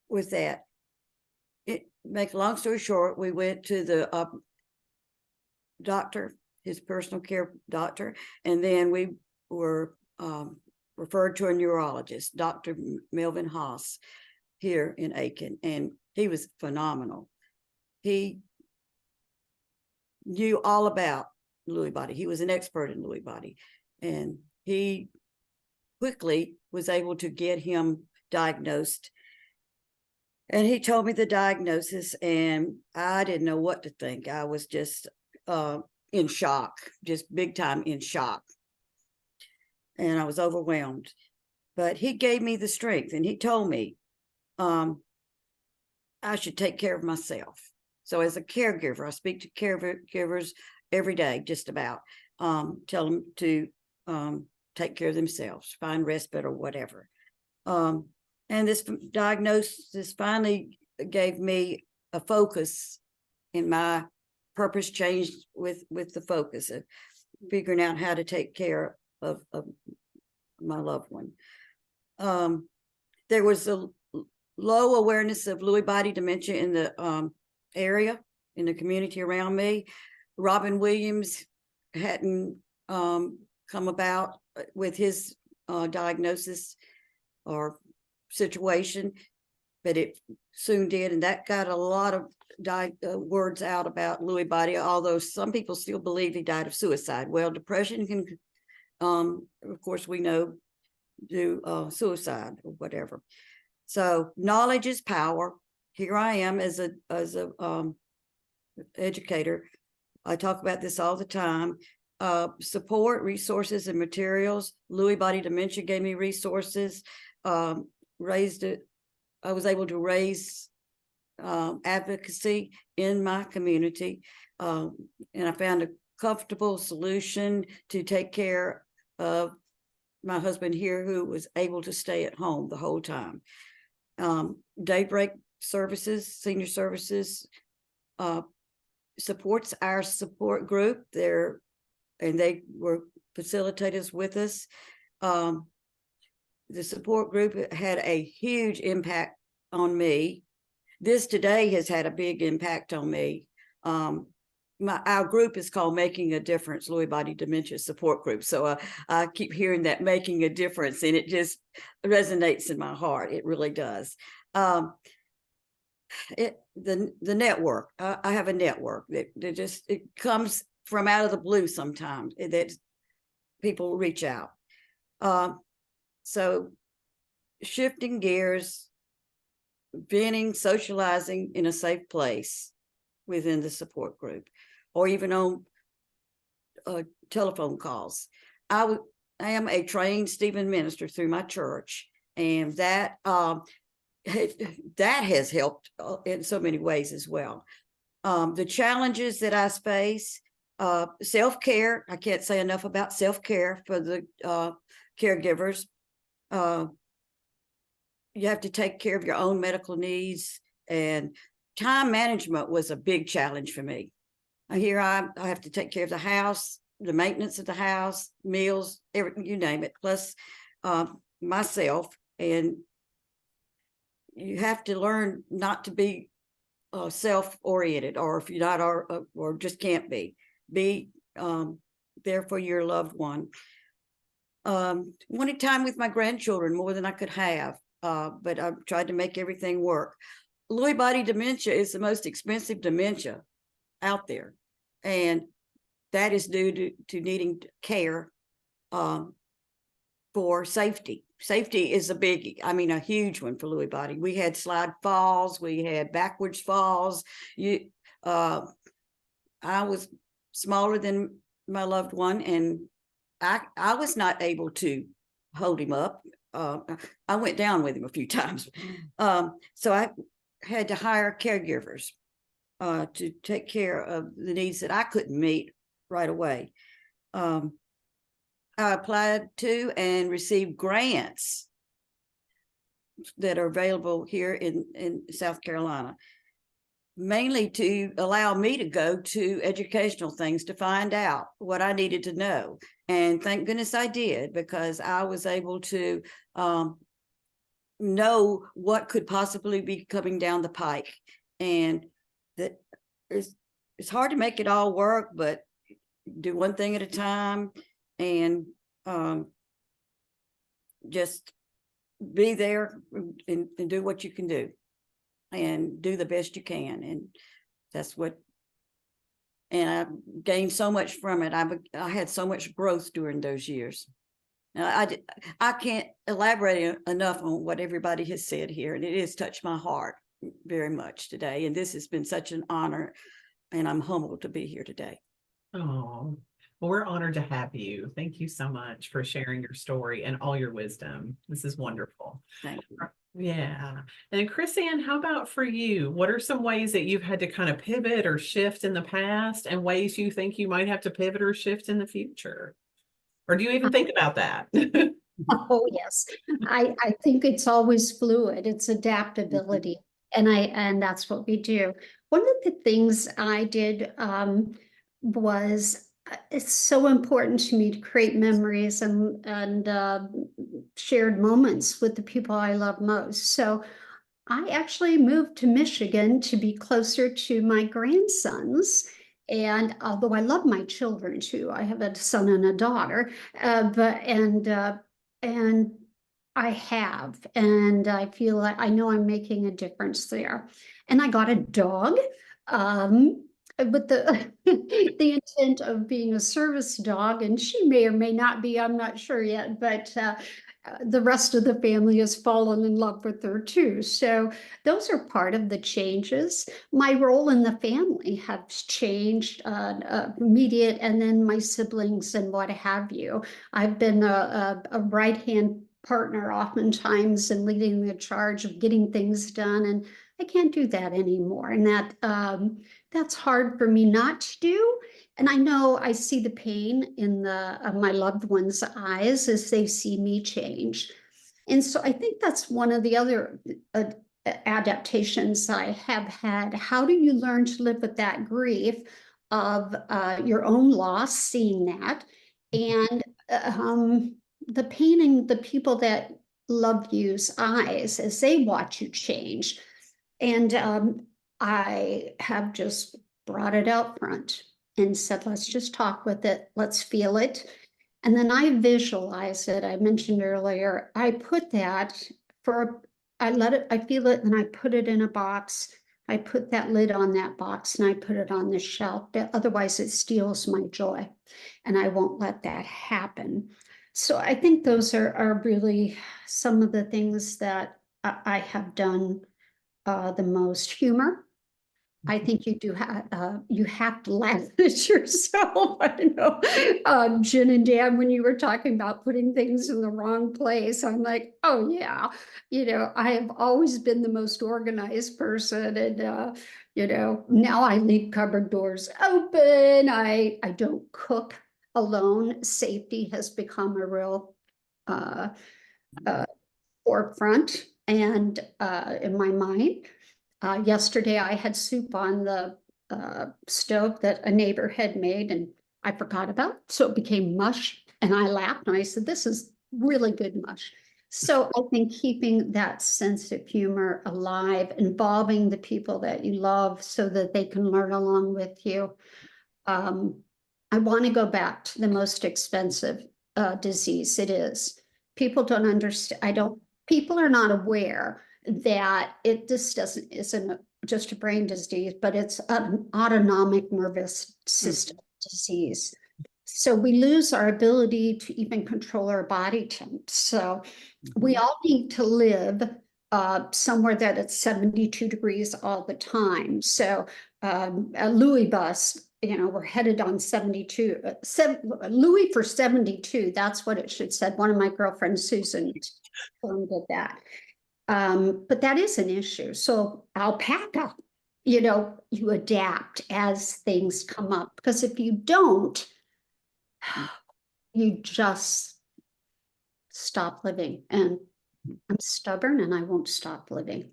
With that, make a long story short, we went to the doctor, his personal care doctor, and then we were referred to a neurologist, Dr. Melvin Haas, here in Aiken, and he was phenomenal. He knew all about Lewy body. He was an expert in Lewy body, and he quickly was able to get him diagnosed. And he told me the diagnosis, and I didn't know what to think. I was just in shock, just big time in shock. And I was overwhelmed. But he gave me the strength, and he told me I should take care of myself. So as a caregiver, I speak to caregivers every day, just about. Tell them to take care of themselves, find respite or whatever. And this diagnosis finally gave me a focus, and my purpose changed with the focus of figuring out how to take care of my loved one. There was a low awareness of Lewy body dementia in the area, in the community around me. Robin Williams hadn't come about with his diagnosis or situation, but it soon did, and that got a lot of words out about Lewy body, although some people still believe he died of suicide. Well, depression can, of course, we know, do suicide or whatever. So knowledge is power. Here I am as a educator. I talk about this all the time. Support, resources, and materials. Lewy body dementia gave me resources. Raised it. I was able to raise advocacy in my community, and I found a comfortable solution to take care of my husband here, who was able to stay at home the whole time. Daybreak services, senior services, supports our support group there, and they were facilitators with us. The support group had a huge impact on me. This today has had a big impact on me. Our group is called Making a Difference, Lewy Body Dementia Support Group. So I keep hearing that, making a difference, and it just resonates in my heart. It really does. The network, I have a network that just, it comes from out of the blue sometimes, that people reach out. So shifting gears, venting, socializing in a safe place within the support group, or even on telephone calls. I am a trained Stephen minister through my church, and that has helped in so many ways as well. The challenges that I face, self-care, I can't say enough about self-care for the caregivers. You have to take care of your own medical needs, and time management was a big challenge for me. Here I have to take care of the house, the maintenance of the house, meals, everything, you name it, plus myself. And you have to learn not to be self-oriented, or if you're not, or just can't be there for your loved one. Wanted time with my grandchildren more than I could have, but I tried to make everything work. Lewy body dementia is the most expensive dementia out there, and that is due to needing care for safety. Safety is a biggie. I mean, a huge one for Lewy body. We had slide falls, we had backwards falls. I was smaller than my loved one, and I was not able to hold him up. I went down with him a few times. So I had to hire caregivers to take care of the needs that I couldn't meet right away. I applied to and received grants that are available here in South Carolina. mainly to allow me to go to educational things to find out what I needed to know. And thank goodness I did, because I was able to know what could possibly be coming down the pike. And that it's hard to make it all work, but do one thing at a time, and just be there and do what you can do, and do the best you can. And that's what, and I gained so much from it. I had so much growth during those years. Now, I can't elaborate enough on what everybody has said here, and it has touched my heart very much today. And this has been such an honor, and I'm humbled to be here today. Oh, well, we're honored to have you. Thank you so much for sharing your story and all your wisdom. This is wonderful. Thank you. Yeah. And Chris Ann, how about for you? What are some ways that you've had to kind of pivot or shift in the past, and ways you think you might have to pivot or shift in the future? Or do you even think about that? Oh, yes. I think it's always fluid. It's adaptability. And that's what we do. One of the things I did was it's so important to me to create memories and shared moments with the people I love most. So I actually moved to Michigan to be closer to my grandsons. And although I love my children too, I have a son and a daughter, and I have, and I feel like I know I'm making a difference there. And I got a dog, with the the intent of being a service dog, and she may or may not be, I'm not sure yet, but the rest of the family has fallen in love with her too. So those are part of the changes. My role in the family has changed, immediate, and then my siblings and what have you. I've been a right-hand partner oftentimes in leading the charge of getting things done, and I can't do that anymore. And that's hard for me not to do. And I know I see the pain in my loved ones' eyes as they see me change. And so I think that's one of the other adaptations I have had. How do you learn to live with that grief of your own loss, seeing that, and the pain in the people that love you's eyes as they watch you change? And I have just brought it out front and said, let's just talk with it. Let's feel it. And then I visualize it. I mentioned earlier, I put that I let it, I feel it, and I put it in a box. I put that lid on that box and I put it on the shelf. Otherwise it steals my joy, and I won't let that happen. So I think those are really some of the things that I have done the most. Humor. I think you have to laugh at yourself. I know, Jen and Dan, when you were talking about putting things in the wrong place, I'm like, oh yeah, I have always been the most organized person, and now I leave cupboard doors open. I don't cook alone. Safety has become a real forefront and in my mind. Yesterday I had soup on the stove that a neighbor had made and I forgot about, so it became mush, and I laughed and I said, this is really good mush. So I think keeping that sense of humor alive, involving the people that you love so that they can learn along with you. I want to go back to the most expensive disease it is. People don't understand. People are not aware that this isn't just a brain disease, but it's an autonomic nervous system disease. So we lose our ability to even control our body temp. So we all need to live somewhere that it's 72 degrees all the time. So a Lewy bus, we're headed on 72, Lewy for 72. That's what it should said. One of my girlfriends, Susan, did that. But that is an issue. So alpaca, you adapt as things come up, because if you don't, you just stop living. And I'm stubborn and I won't stop living.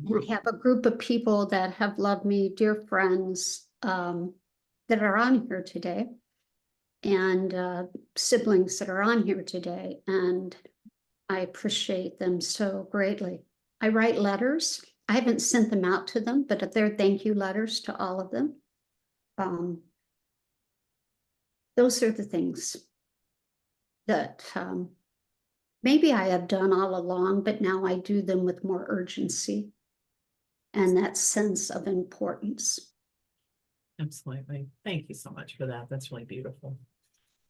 And I have a group of people that have loved me, dear friends, that are on here today, and siblings that are on here today, and I appreciate them so greatly. I write letters. I haven't sent them out to them, but they're thank you letters to all of them. Those are the things that maybe I have done all along, but now I do them with more urgency and that sense of importance. Absolutely. Thank you so much for that. That's really beautiful.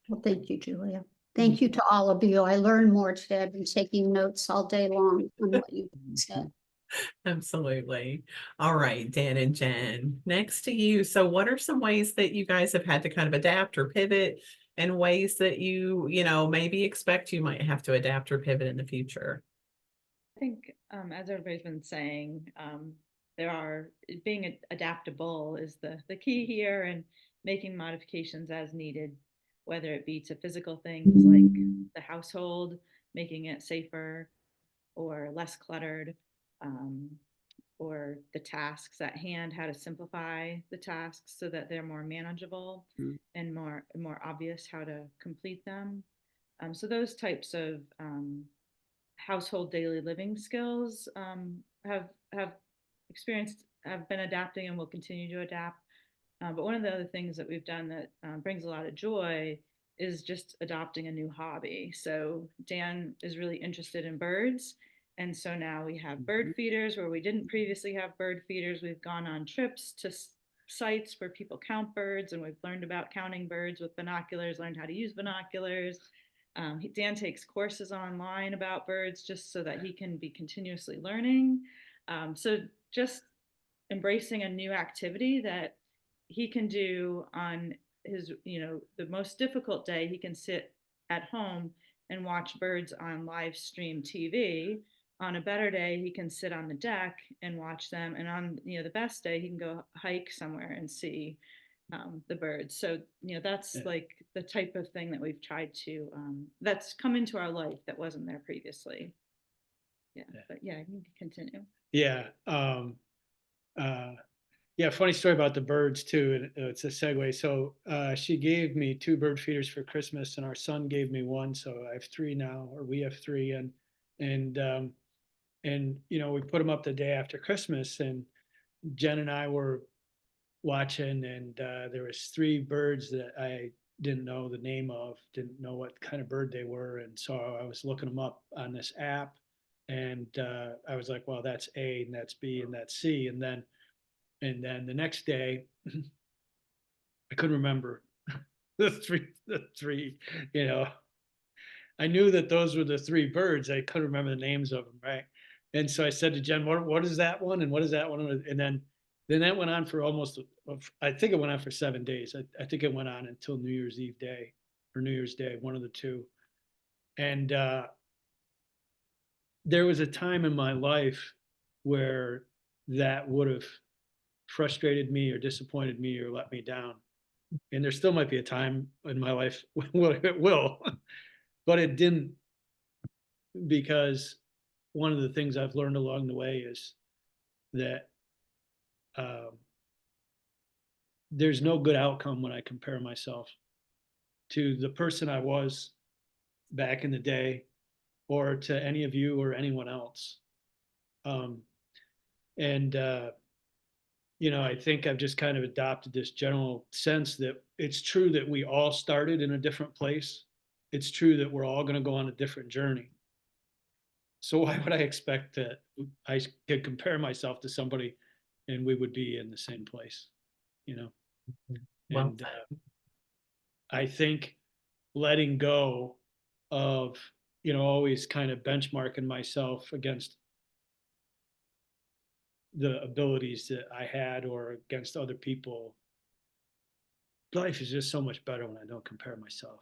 Well, thank you, Julia. Thank you to all of you. I learned more today. I've been taking notes all day long on what you said. Absolutely. All right, Dan and Jen, next to you. So what are some ways that you guys have had to kind of adapt or pivot, and ways that you maybe expect you might have to adapt or pivot in the future? I think, as everybody's been saying, being adaptable is the key here, and making modifications as needed, whether it be to physical things like the household, making it safer or less cluttered, or the tasks at hand, how to simplify the tasks so that they're more manageable and more obvious how to complete them. So those types of household daily living skills have been adapting and will continue to adapt. But one of the other things that we've done that brings a lot of joy is just adopting a new hobby. So Dan is really interested in birds. And so now we have bird feeders where we didn't previously have bird feeders. We've gone on trips to sites where people count birds, and we've learned about counting birds with binoculars, learned how to use binoculars. Dan takes courses online about birds just so that he can be continuously learning. So just embracing a new activity that he can do on his, the most difficult day, he can sit at home and watch birds on live stream TV. On a better day, he can sit on the deck and watch them. And on, the best day, he can go hike somewhere and see the birds. So, that's like the type of thing that we've tried to, that's come into our life that wasn't there previously. But you can continue. Funny story about the birds too. And it's a segue. So she gave me 2 bird feeders for Christmas, and our son gave me 1. So I have 3 now, or we have 3. And we put them up the day after Christmas, and Jen and I were watching, and there was 3 birds that I didn't know the name of, didn't know what kind of bird they were. And so I was looking them up on this app, and I was like, well, that's A, and that's B, and that's C. And then the next day, I couldn't remember the three, I knew that those were the 3 birds. I couldn't remember the names of them, right? And so I said to Jen, what is that one? And what is that one? And then that went on for I think it went on for 7 days. I think it went on until New Year's Eve day or New Year's Day, one of the two. And there was a time in my life where that would have frustrated me or disappointed me or let me down. And there still might be a time in my life when it will, but it didn't, because one of the things I've learned along the way is that there's no good outcome when I compare myself to the person I was back in the day, or to any of you or anyone else. I think I've just kind of adopted this general sense that it's true that we all started in a different place. It's true that we're all going to go on a different journey. So why would I expect that I could compare myself to somebody and we would be in the same place, Well, and I think letting go of, always kind of benchmarking myself against the abilities that I had or against other people. Life is just so much better when I don't compare myself,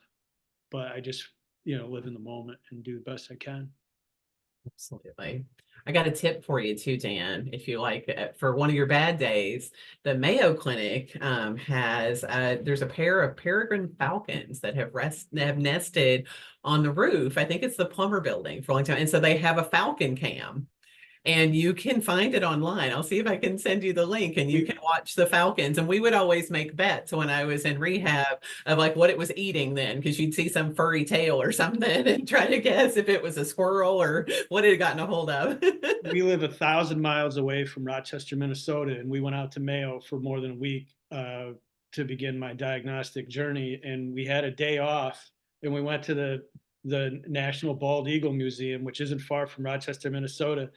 but I just, live in the moment and do the best I can. absolutely. I got a tip for you too, Dan. If you like, for one of your bad days, the Mayo Clinic has there's a pair of peregrine falcons that have nested on the roof. I think it's the Plummer Building for a long time, and so they have a falcon cam. and you can find it online. I'll see if I can send you the link, and you can watch the falcons. And we would always make bets when I was in rehab of like what it was eating then, because you'd see some furry tail or something and try to guess if it was a squirrel or what it had gotten a hold of. We live 1,000 miles away from Rochester, Minnesota, and we went out to Mayo for more than a week to begin my diagnostic journey. And we had a day off, and we went to the National Bald Eagle Museum, which isn't far from Rochester, Minnesota.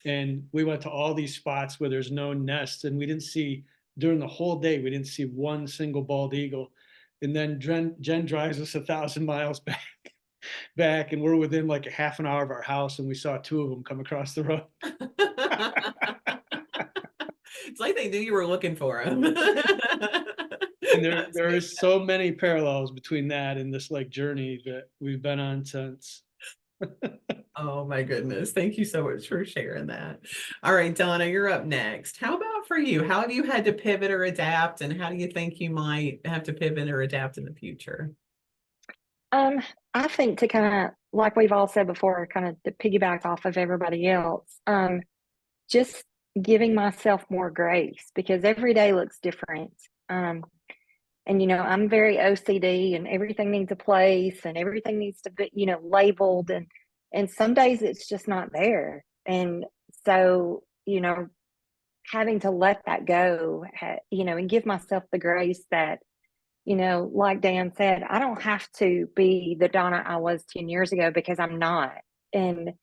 And we went to all these spots where there's no nests, and we didn't see, during the whole day, we didn't see one single bald eagle. And then Jen drives us 1,000 miles back, and we're within like a half an hour of our house, and we saw two of them come across the road. It's like they knew you were looking for them. And there is so many parallels between that and this like journey that we've been on since. Oh my goodness. Thank you so much for sharing that. All right, Donna, you're up next. How about for you? How have you had to pivot or adapt, and how do you think you might have to pivot or adapt in the future? I think to kind of, like we've all said before, kind of to piggyback off of everybody else, just giving myself more grace, because every day looks different. And, you know, I'm very OCD, and everything needs a place, and everything needs to be, you know, labeled. And some days it's just not there. And so, you know, having to let that go, you know, and give myself the grace that, you know, like Dan said, I don't have to be the Donna I was 10 years ago, because I'm not. And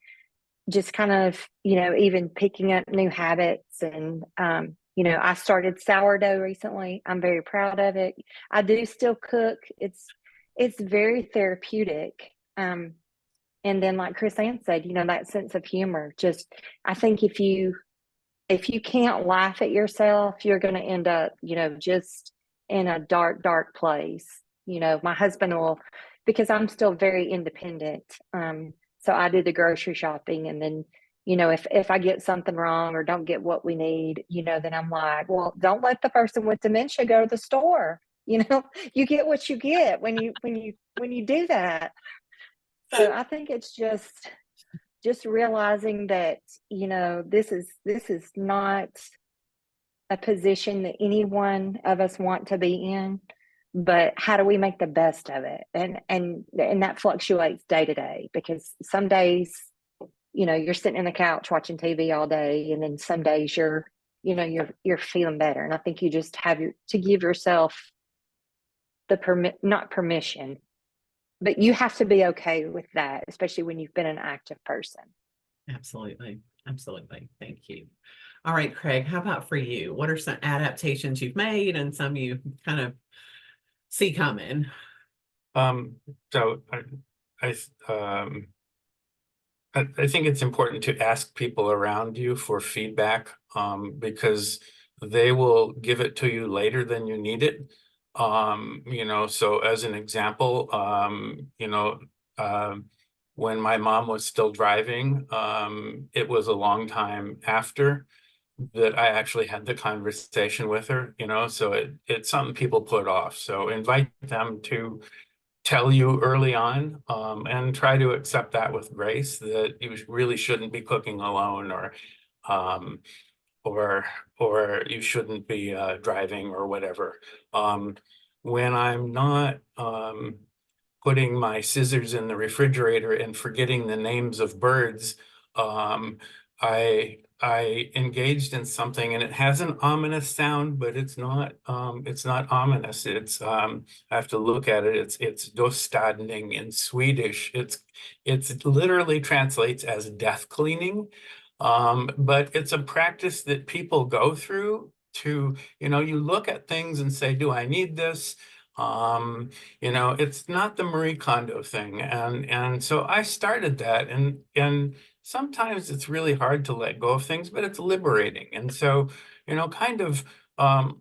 just kind of, you know, even picking up new habits. And, you know, I started sourdough recently. I'm very proud of it. I do still cook. It's very therapeutic. And then, like Chris Ann said, you know, that sense of humor, just, I think if you can't laugh at yourself, you're going to end up, you know, just in a dark place. You know, my husband will, because I'm still very independent. So I do the grocery shopping, and then, you know, if I get something wrong or don't get what we need, you know, then I'm like, well, don't let the person with dementia go to the store. You know, you get what you get when you do that. So I think it's just realizing that, you know, this is not a position that any one of us want to be in, but how do we make the best of it? And that fluctuates day to day, because some days, you know, you're sitting in the couch watching TV all day, and then some days you're feeling better. And I think you just have to give yourself the not permission, but you have to be okay with that, especially when you've been an active person. Absolutely. Absolutely. Thank you. All right, Craig, how about for you? What are some adaptations you've made and some you kind of see coming? So I think it's important to ask people around you for feedback, because they will give it to you later than you need it. You know, so as an example, you know, when my mom was still driving, it was a long time after that I actually had the conversation with her, you know, so it's something people put off. So invite them to tell you early on, and try to accept that with grace, that you really shouldn't be cooking alone, or you shouldn't be driving or whatever. When I'm not putting my scissors in the refrigerator and forgetting the names of birds, I engaged in something, and it has an ominous sound, but it's not ominous. It's I have to look at it. It's döstädning in Swedish. It's literally translates as death cleaning. But it's a practice that people go through to, you know, you look at things and say, do I need this? You know, it's not the Marie Kondo thing. And so I started that, and sometimes it's really hard to let go of things, but it's liberating. And so, you know, kind of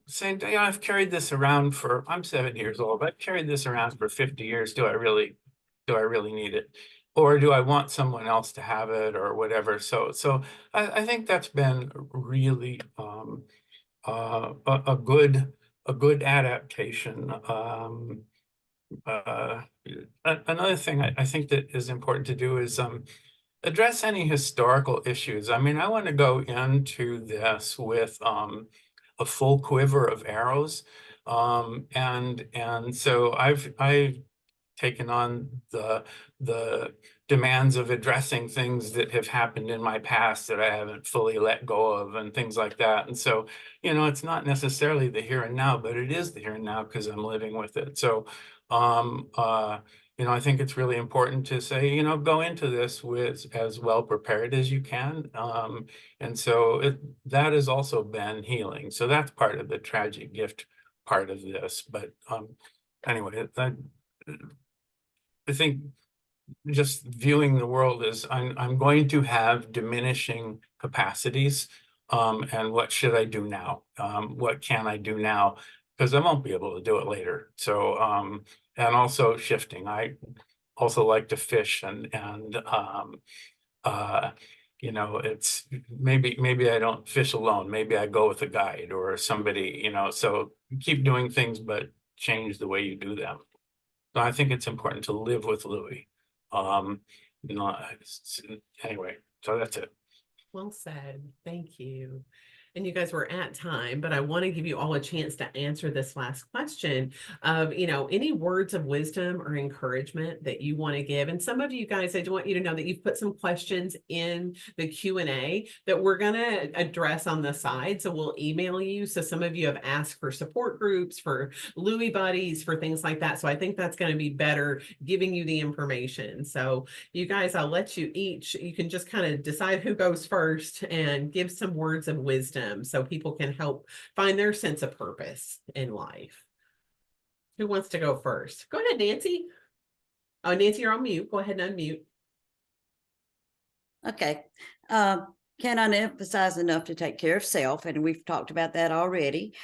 saying, you know, I've carried this around I'm 7 years old. I've carried this around for 50 years. Do I really need it? Or do I want someone else to have it, or whatever? So I think that's been really a good adaptation. Another thing I think that is important to do is address any historical issues. I mean, I want to go into this with a full quiver of arrows. And so I've taken on the demands of addressing things that have happened in my past that I haven't fully let go of and things like that. And so, you know, it's not necessarily the here and now, but it is the here and now because I'm living with it. So, you know, I think it's really important to say, you know, go into this with as well prepared as you can. And so that has also been healing. So that's part of the tragic gift part of this. But anyway, I think just viewing the world as I'm going to have diminishing capacities. And what should I do now? What can I do now? Because I won't be able to do it later. So, and also shifting. I also like to fish and you know, it's maybe I don't fish alone. Maybe I go with a guide or somebody, you know, so keep doing things, but change the way you do them. So I think it's important to live with Lewy. You know, anyway, so that's it. Well said. Thank you. And you guys were at time, but I want to give you all a chance to answer this last question of, you know, any words of wisdom or encouragement that you want to give. And some of you guys, I want you to know that you've put some questions in the Q&A that we're going to address on the side. So we'll email you. So some of you have asked for support groups, for Lewy buddies, for things like that. So I think that's going to be better giving you the information. So you guys, I'll let you each, you can just kind of decide who goes first and give some words of wisdom so people can help find their sense of purpose in life. Who wants to go first? Go ahead, Nancy. Oh, Nancy, you're on mute. Go ahead and unmute. Okay. Cannot emphasize enough to take care of self, and we've talked about that already.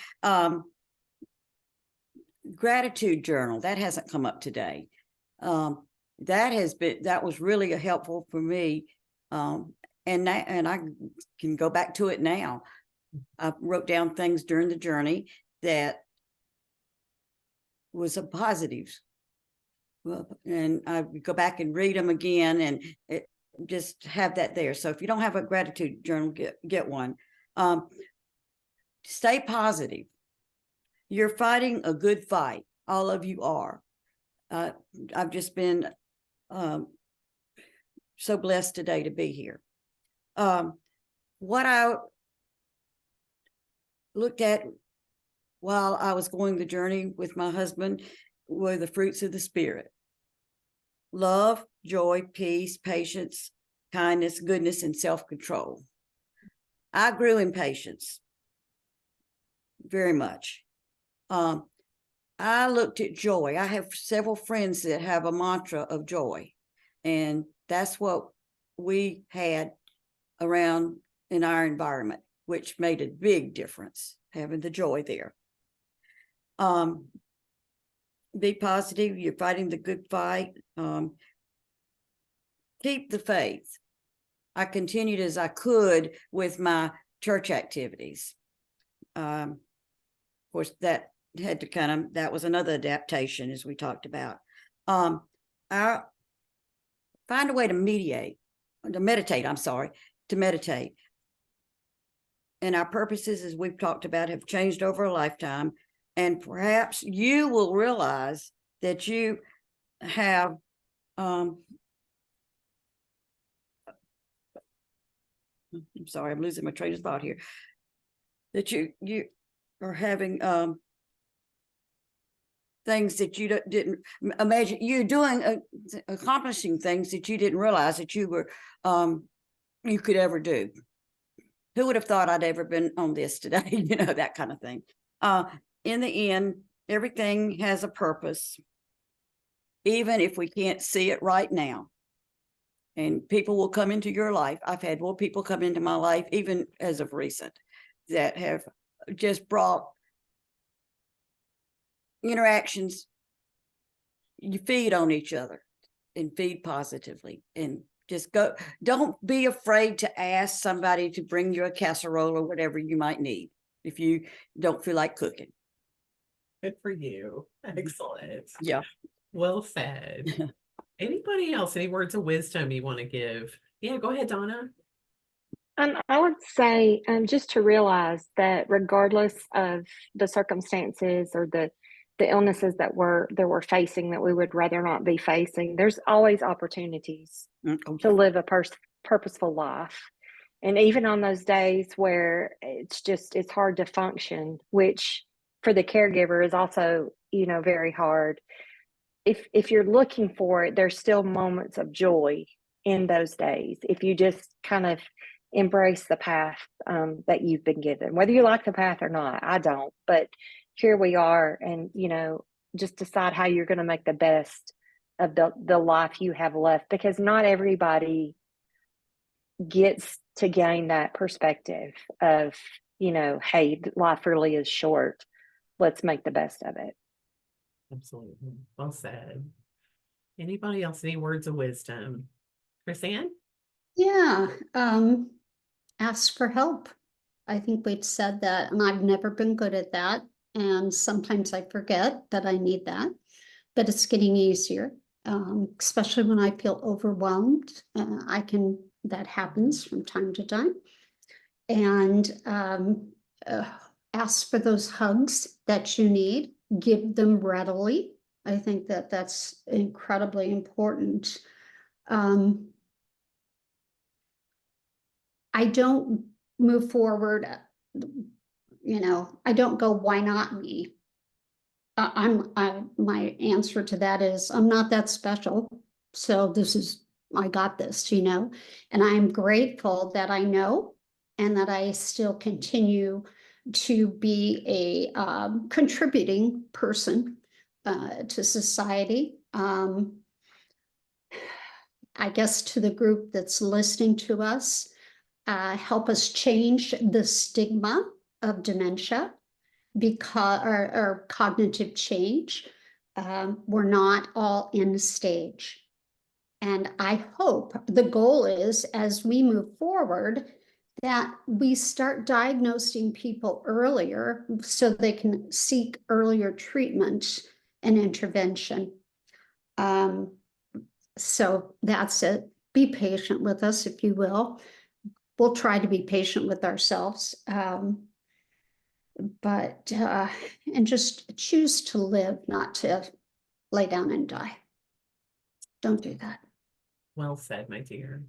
Gratitude journal, that hasn't come up today. That was really helpful for me. And I can go back to it now. I wrote down things during the journey that was a positives. And I would go back and read them again and just have that there. So if you don't have a gratitude journal, get one. Stay positive. You're fighting a good fight. All of you are. I've just been so blessed today to be here. What I looked at while I was going the journey with my husband were the fruits of the Spirit: love, joy, peace, patience, kindness, goodness, and self-control. I grew in patience very much. I looked at joy. I have several friends that have a mantra of joy, and that's what we had around in our environment, which made a big difference, having the joy there. Be positive. You're fighting the good fight. Keep the faith. I continued as I could with my church activities. Of course, that had to that was another adaptation, as we talked about. I find a way to meditate. And our purposes, as we've talked about, have changed over a lifetime. And perhaps you will realize that you have I'm sorry, I'm losing my train of thought here. That you are having things that you didn't imagine. You're doing, accomplishing things that you didn't realize that you were you could ever do. Who would have thought I'd ever been on this today? You know, that kind of thing. In the end, everything has a purpose, even if we can't see it right now. And people will come into your life. I've had more people come into my life, even as of recent, that have just brought interactions. You feed on each other and feed positively, and just go. Don't be afraid to ask somebody to bring you a casserole or whatever you might need if you don't feel like cooking. Good for you. Excellent. Yeah. Well said. Anybody else? Any words of wisdom you want to give Yeah, go ahead, Donna. I would say just to realize that regardless of the circumstances or the illnesses that we're facing that we would rather not be facing, there's always opportunities to live a purposeful life. And even on those days where it's hard to function, which for the caregiver is also, very hard. If you're looking for it, there's still moments of joy in those days. If you just kind of embrace the path that you've been given, whether you like the path or not, I don't, but here we are, and just decide how you're going to make the best of the life you have left, because not everybody gets to gain that perspective of, hey, life really is short. Let's make the best of it. Absolutely. Well said. Anybody else, any words of wisdom? Chrisanne? Yeah, ask for help. I think we've said that, and I've never been good at that. And sometimes I forget that I need that, but it's getting easier, especially when I feel overwhelmed. That happens from time to time. And ask for those hugs that you need, give them readily. I think that that's incredibly important. I don't move forward, I don't go, why not me? My answer to that is, I'm not that special. So I got this, and I'm grateful that I know, and that I still continue to be a contributing person to society. I guess to the group that's listening to us, help us change the stigma of dementia because or cognitive change. We're not all in stage. And I hope the goal is, as we move forward, that we start diagnosing people earlier so they can seek earlier treatment and intervention. So that's it. Be patient with us, if you will. We'll try to be patient with ourselves. But and just choose to live, not to lay down and die. Don't do that. Well said, my dear.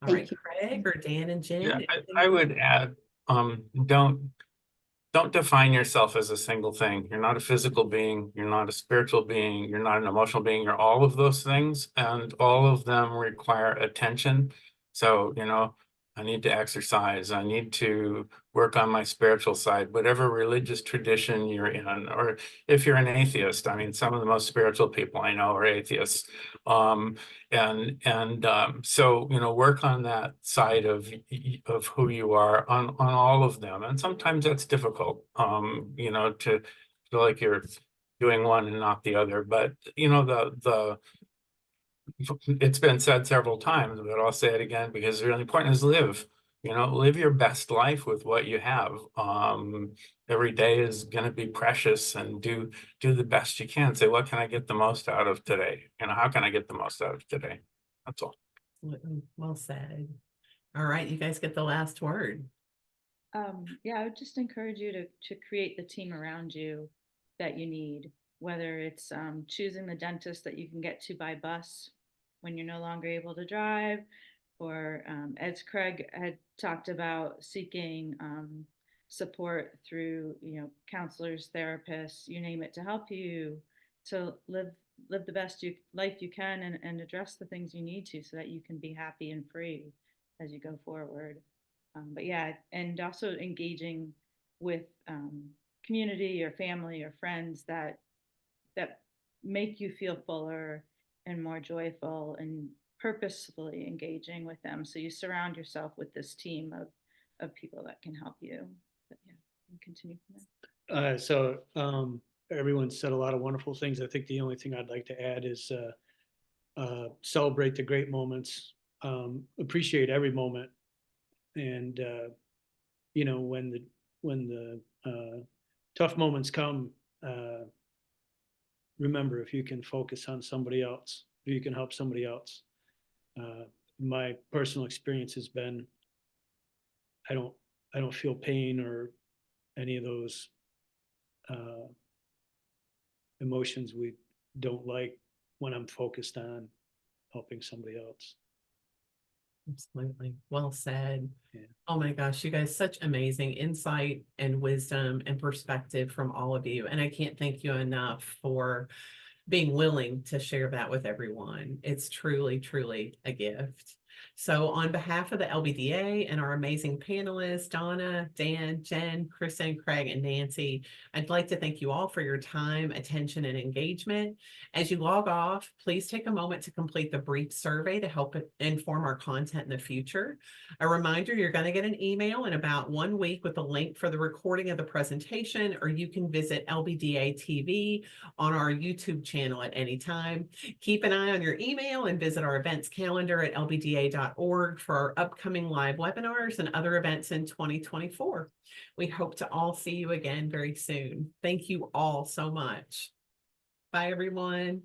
All Thank right, you. Craig or Dan and Jen? Yeah, anything I you want- would add, don't define yourself as a single thing. You're not a physical being, you're not a spiritual being, you're not an emotional being, you're all of those things, and all of them require attention. So, I need to exercise, I need to work on my spiritual side, whatever religious tradition you're in, or if you're an atheist. I mean, some of the most spiritual people I know are atheists. So, work on that side of who you are on all of them. And sometimes that's difficult, to feel like you're doing one and not the other. But, it's been said several times, but I'll say it again because it's really important, is live your best life with what you have. Every day is going to be precious, and do the best you can. Say, what can I get the most out of today? How can I get the most out of today? That's all. Well said. All right, you guys get the last word. Yeah, I would just encourage you to create the team around you that you need, whether it's choosing the dentist that you can get to by bus when you're no longer able to drive, or as Craig had talked about, seeking support through counselors, therapists, you name it, to help you to live the best life you can, and address the things you need to, so that you can be happy and free as you go forward. But yeah, and also engaging with community or family or friends that make you feel fuller and more joyful, and purposefully engaging with them. So you surround yourself with this team of people that can help you. But yeah, and continue from there. Everyone said a lot of wonderful things. I think the only thing I'd like to add is celebrate the great moments, appreciate every moment, and when the tough moments come, remember, if you can focus on somebody else, if you can help somebody else, my personal experience has been, I don't feel pain or any of those emotions we don't like when I'm focused on helping somebody else. Absolutely. Well said. Yeah. Oh my gosh, you guys, such amazing insight and wisdom and perspective from all of you. And I can't thank you enough for being willing to share that with everyone. It's truly, truly a gift. So on behalf of the LBDA and our amazing panelists, Donna, Dan, Jen, Kristen, Craig, and Nancy, I'd like to thank you all for your time, attention, and engagement. As you log off, please take a moment to complete the brief survey to help inform our content in the future. A reminder, you're going to get an email in about 1 week with a link for the recording of the presentation, or you can visit LBDA TV on our YouTube channel at any time. Keep an eye on your email and visit our events calendar at lbda.org for our upcoming live webinars and other events in 2024. We hope to all see you again very soon. Thank you all so much. Bye, everyone.